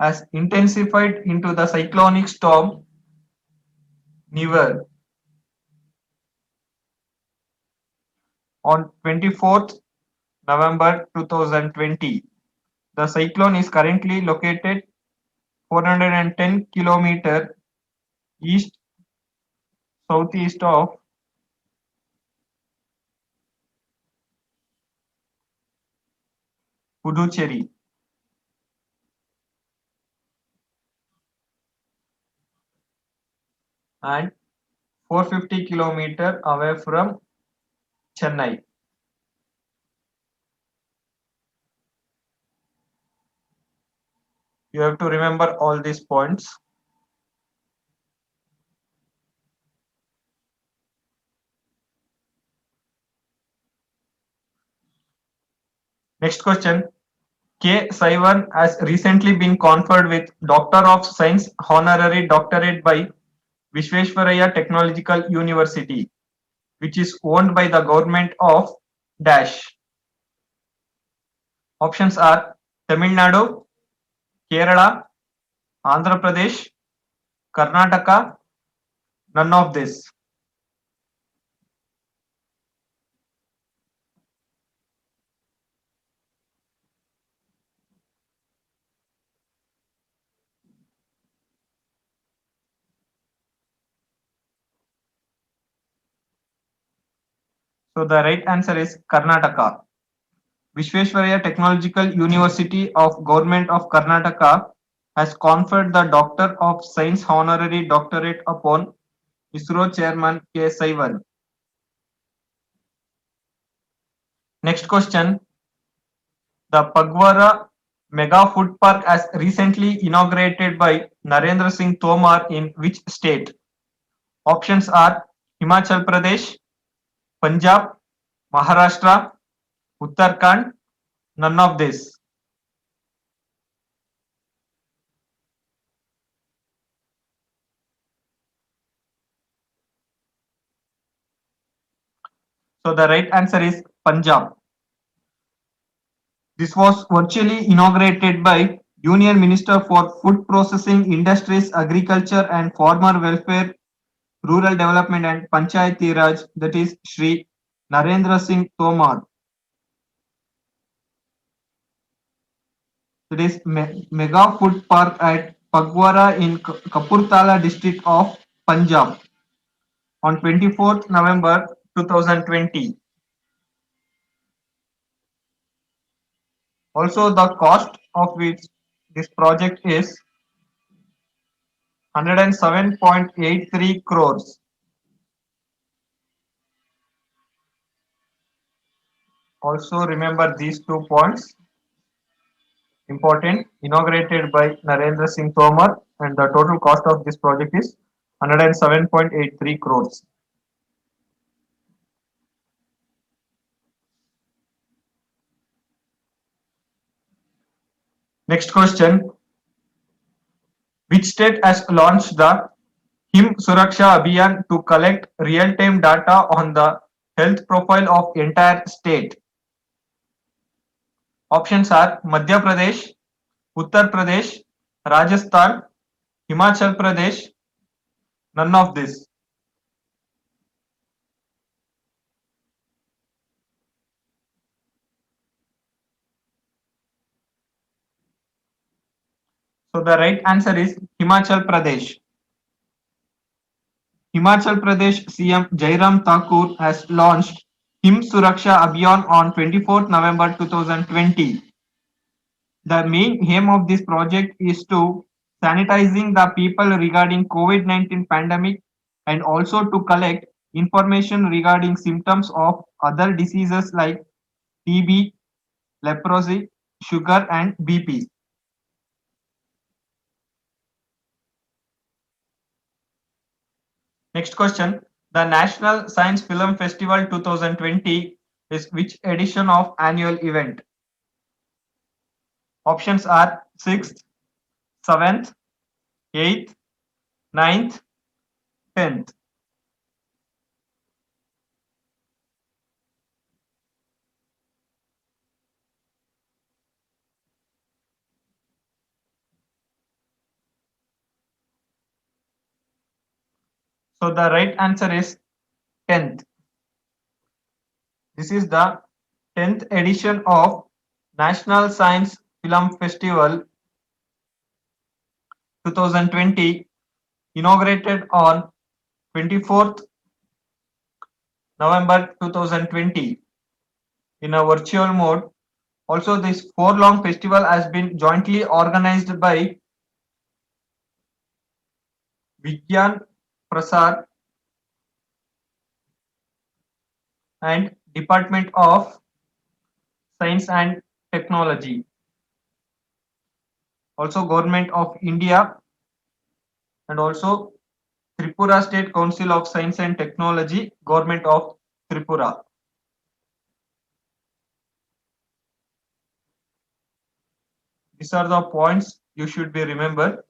has intensified into the cyclonic storm Nivar on 24th November 2020. The cyclone is currently located 410 km east southeast of Puducherry and 450 km away from Chennai. You have to remember all these points. Next question. K. Saivan has recently been conferred with Doctor of Science honorary doctorate by Visvesvaraya Technological University, which is owned by the government of Dash. Options are Tamil Nadu, Kerala, Andhra Pradesh, Karnataka, none of this. So the right answer is Karnataka. Visvesvaraya Technological University of Government of Karnataka has conferred the Doctor of Science honorary doctorate upon ISRO Chairman K. Saivan. Next question. The Pagwara Mega Food Park has recently inaugurated by Narendra Singh Tomar in which state? Options are Himachal Pradesh, Punjab, Maharashtra, Uttarakhand, none of this. So the right answer is Punjab. This was virtually inaugurated by Union Minister for Food Processing Industries, Agriculture and Farmer Welfare, Rural Development and Panchayati Raj, that is Shri Narendra Singh Tomar. It is Mega Food Park at Pagwara in Kapurthala district of Punjab on 24th November 2020. Also, the cost of which this project is 107.83 crores. Also remember these 2 points. Important. Inaugurated by Narendra Singh Tomar, and the total cost of this project is 107.83 crores. Next question. Which state has launched the HIM Suraksha Abhiyan to collect real-time data on the health profile of entire state? Options are Madhya Pradesh, Uttar Pradesh, Rajasthan, Himachal Pradesh, none of this. So the right answer is Himachal Pradesh. Himachal Pradesh CM Jairam Thakur has launched HIM Suraksha Abhiyan on 24th November 2020. The main aim of this project is to sanitizing the people regarding COVID-19 pandemic and also to collect information regarding symptoms of other diseases like TB, leprosy, sugar and BP. Next question. The National Science Film Festival 2020 is which edition of annual event? Options are 6th, 7th, 8th, 9th, 10th. So the right answer is 10th. This is the 10th edition of National Science Film Festival 2020, inaugurated on 24th November 2020 in a virtual mode. Also, this 4 long festival has been jointly organized by Vigyan Prasar and Department of Science and Technology. Also Government of India and also Tripura State Council of Science and Technology, Government of Tripura. These are the points you should be remembered.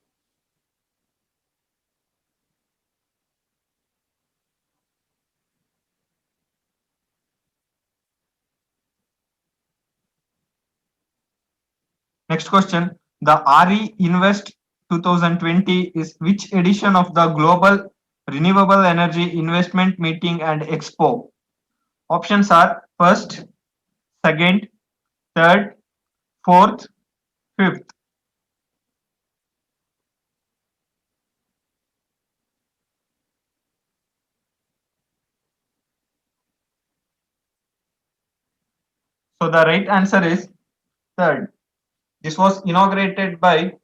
Next question. The RE Invest 2020 is which edition of the Global Renewable Energy Investment Meeting and Expo? Options are first, second, third, fourth, fifth. So the right answer is third. This was inaugurated by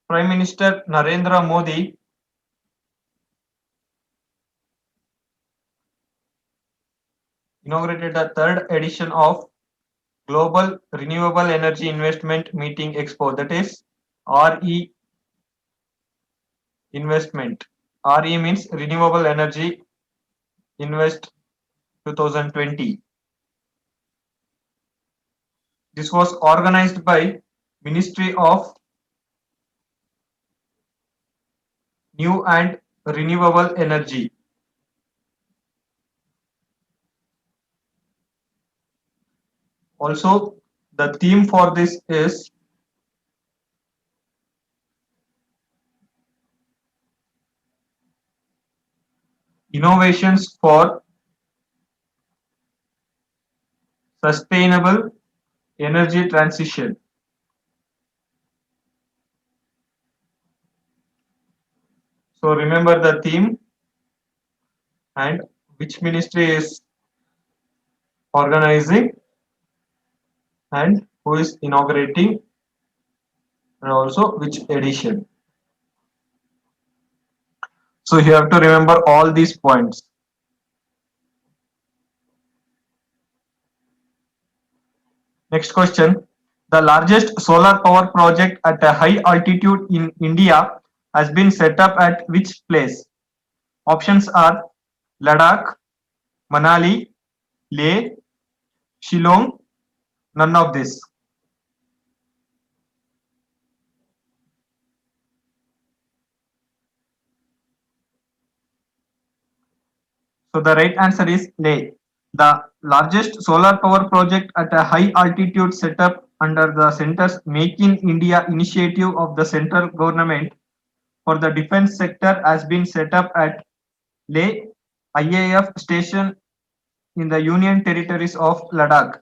Prime Minister Narendra Modi inaugurated the third edition of Global Renewable Energy Investment Meeting Expo, that is RE Investment. RE means Renewable Energy Invest 2020. This was organized by Ministry of New and Renewable Energy. Also, the theme for this is innovations for sustainable energy transition. So remember the theme and which ministry is organizing and who is inaugurating and also which edition. So you have to remember all these points. Next question. The largest solar power project at a high altitude in India has been set up at which place? Options are Ladakh, Manali, Leh, Shillong, none of this. So the right answer is Leh. The largest solar power project at a high altitude set up under the Center's Make in India initiative of the central government for the defense sector has been set up at Leh IAF station in the Union Territories of Ladakh.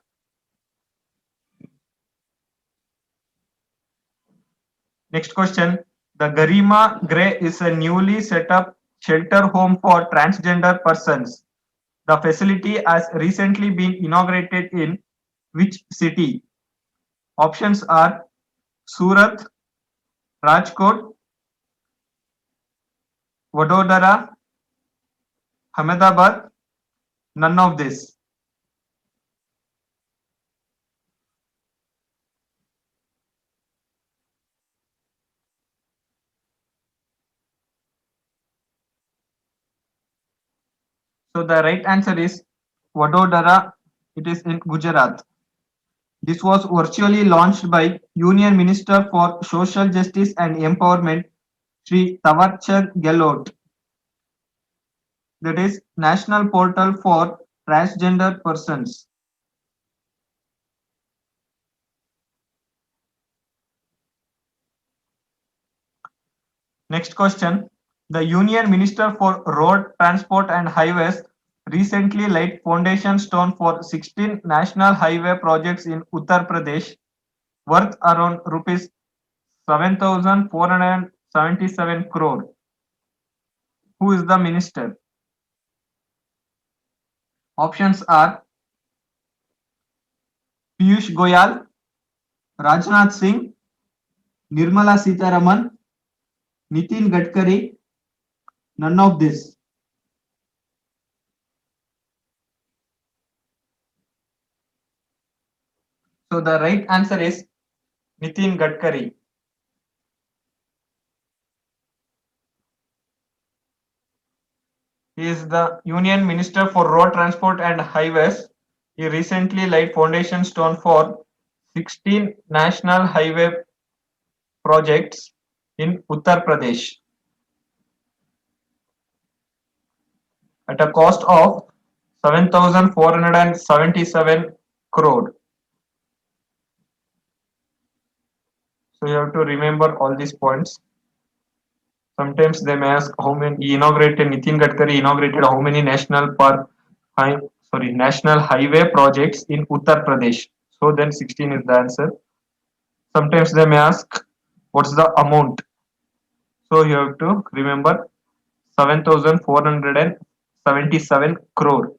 Next question. The Garima Grey is a newly set up shelter home for transgender persons. The facility has recently been inaugurated in which city? Options are Surat, Rajkot, Vadodara, Ahmedabad, none of this. So the right answer is Vadodara. It is in Gujarat. This was virtually launched by Union Minister for Social Justice and Empowerment, Sri Tawarchand Gehlot. That is National Portal for Transgender Persons. Next question. The Union Minister for Road Transport and Highways recently laid foundation stone for 16 national highway projects in Uttar Pradesh worth around rupees 7,477 crore. Who is the minister? Options are Piyush Goyal, Rajnath Singh, Nirmala Sitharaman, Nitin Gadkari, none of this. So the right answer is Nitin Gadkari. He is the Union Minister for Road Transport and Highways. He recently laid foundation stone for 16 national highway projects in Uttar Pradesh at a cost of 7,477 crore. So you have to remember all these points. Sometimes they may ask how many Nitin Gadkari inaugurated how many national highway projects in Uttar Pradesh. So then 16 is the answer. Sometimes they may ask what's the amount. So you have to remember 7,477 crore.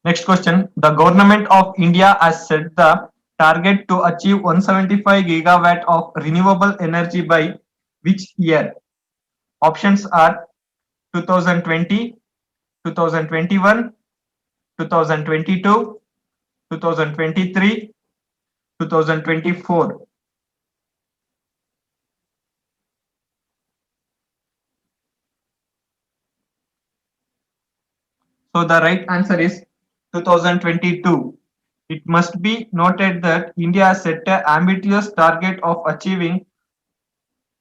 Next question. The government of India has set the target to achieve 175 gigawatt of renewable energy by which year? Options are 2020, 2021, 2022, 2023, 2024. So the right answer is 2022. It must be noted that India set an ambitious target of achieving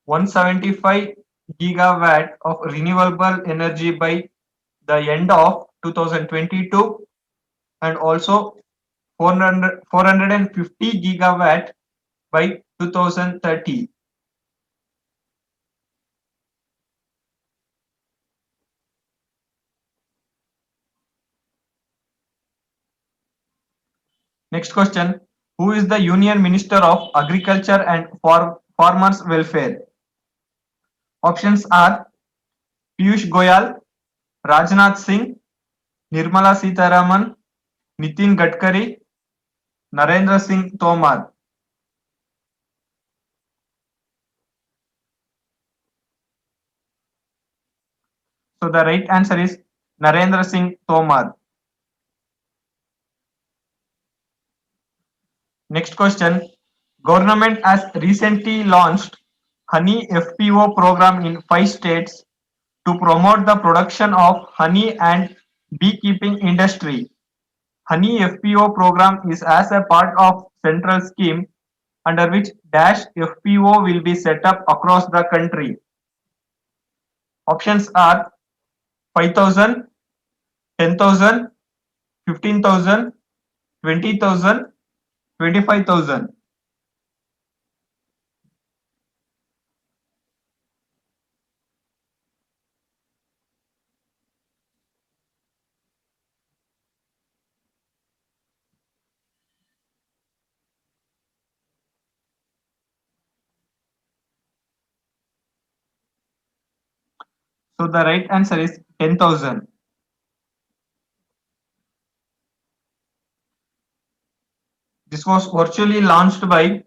175 gigawatt of renewable energy by the end of 2022 and also 450 gigawatt by 2030. Next question. Who is the Union Minister of Agriculture and Farmers Welfare? Options are Piyush Goyal, Rajnath Singh, Nirmala Sitharaman, Nitin Gadkari, Narendra Singh Tomar. So the right answer is Narendra Singh Tomar. Next question. Government has recently launched Honey FPO program in 5 states to promote the production of honey and beekeeping industry. Honey FPO program is as a part of central scheme under which dash FPO will be set up across the country. Options are 5,000, 10,000, 15,000, 20,000, 25,000. So the right answer is 10,000. This was virtually launched by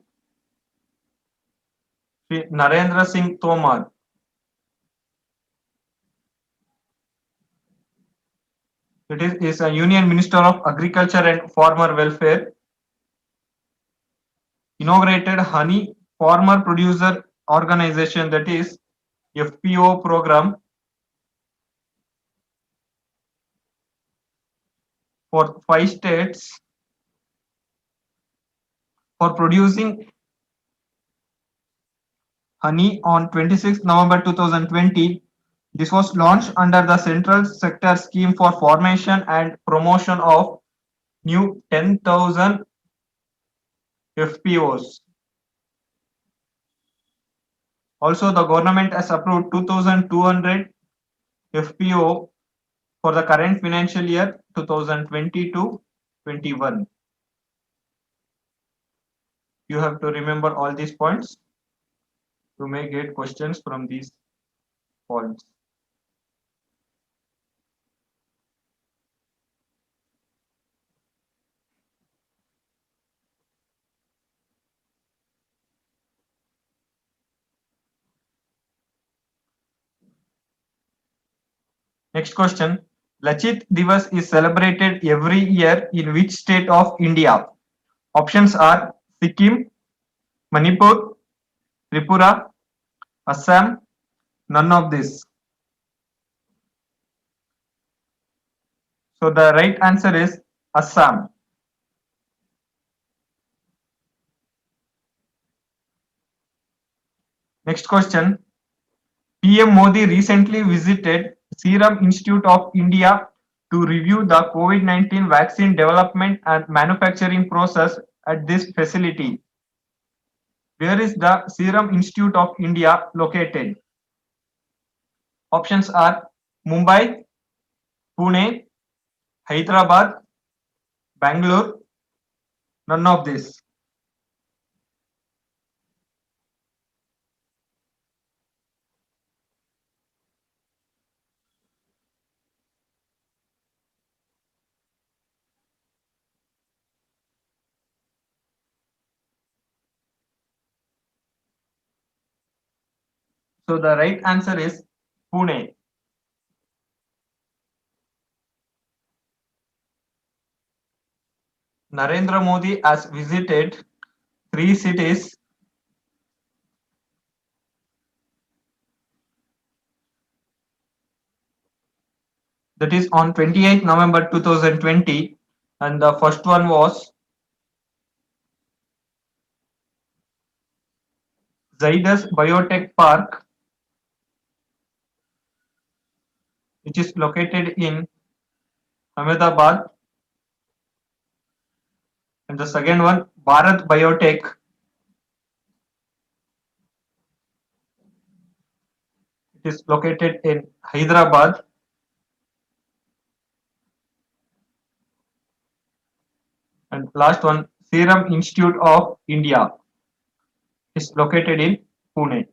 Shri Narendra Singh Tomar. Is a Union Minister of Agriculture and Farmer Welfare. Inaugurated Honey Farmer Producer Organization, that is FPO program for 5 states for producing honey on 26 November 2020. This was launched under the Central Sector Scheme for formation and promotion of new 10,000 FPOs. Also, the government has approved 2,200 FPO for the current financial year 2020-21. You have to remember all these points. You may get questions from these points. Next question. Lachit Divas is celebrated every year in which state of India? Options are Sikkim, Manipur, Tripura, Assam, none of this. So the right answer is Assam. Next question. PM Modi recently visited Serum Institute of India to review the COVID-19 vaccine development and manufacturing process at this facility. Where is the Serum Institute of India located? Options are Mumbai, Pune, Hyderabad, Bangalore, none of this. So the right answer is Pune. Narendra Modi has visited 3 cities. That is on 28th November 2020, and the first one was Zydus Biotech Park, which is located in Ahmedabad, and the second one Bharat Biotech, it is located in Hyderabad, and last one Serum Institute of India is located in Pune.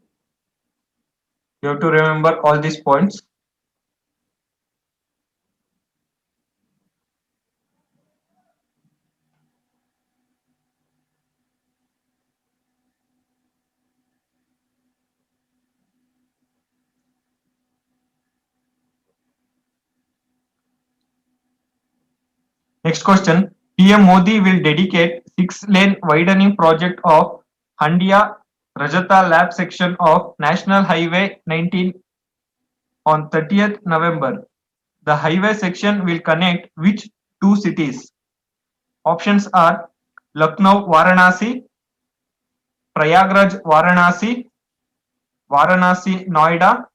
You have to remember all these points. Next question. PM Modi will dedicate 6-lane widening project of Handia Rajata Lab section of National Highway 19 on 30th November. The highway section will connect which two cities? Options are Lucknow Varanasi, Prayagraj Varanasi, Varanasi Noida,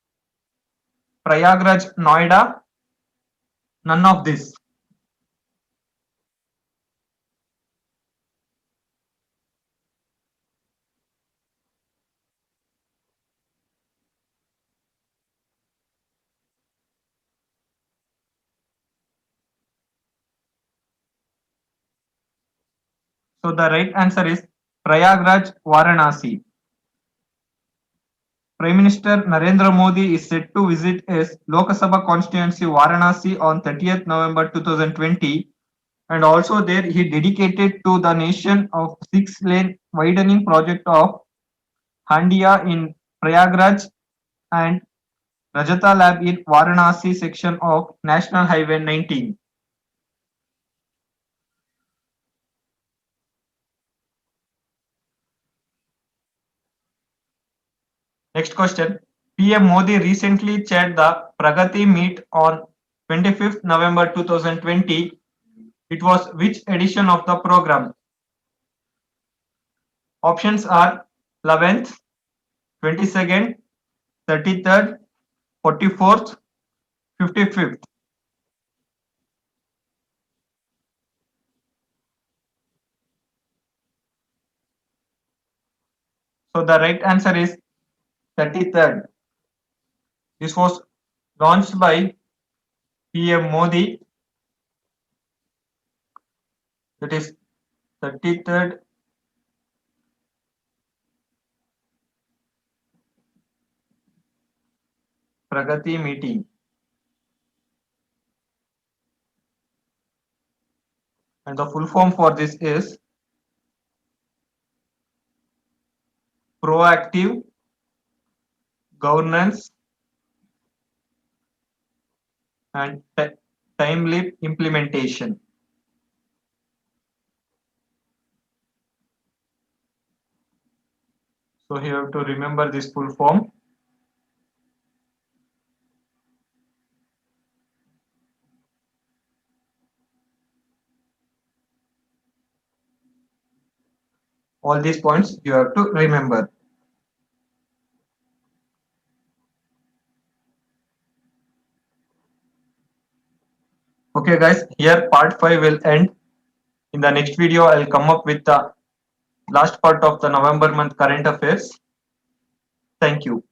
Prayagraj Noida, none of this. So the right answer is Prayagraj Varanasi. Prime Minister Narendra Modi is set to visit his Lok Sabha constituency Varanasi on 30th November 2020, and also there he dedicated to the nation of 6-lane widening project of Handia in Prayagraj and Rajata Lab in Varanasi section of National Highway 19. Next question. PM Modi recently chaired the Pragati Meet on 25th November 2020. It was which edition of the program? Options are 11th, 22nd, 33rd, 44th, 55th. So the right answer is 33rd. This was launched by PM Modi. That is 33rd Pragati meeting. And the full form for this is proactive governance and timely implementation. So you have to remember this full form. All these points you have to remember. Okay guys, here part 5 will end. In the next video, I'll come up with the last part of the November month current affairs. Thank you.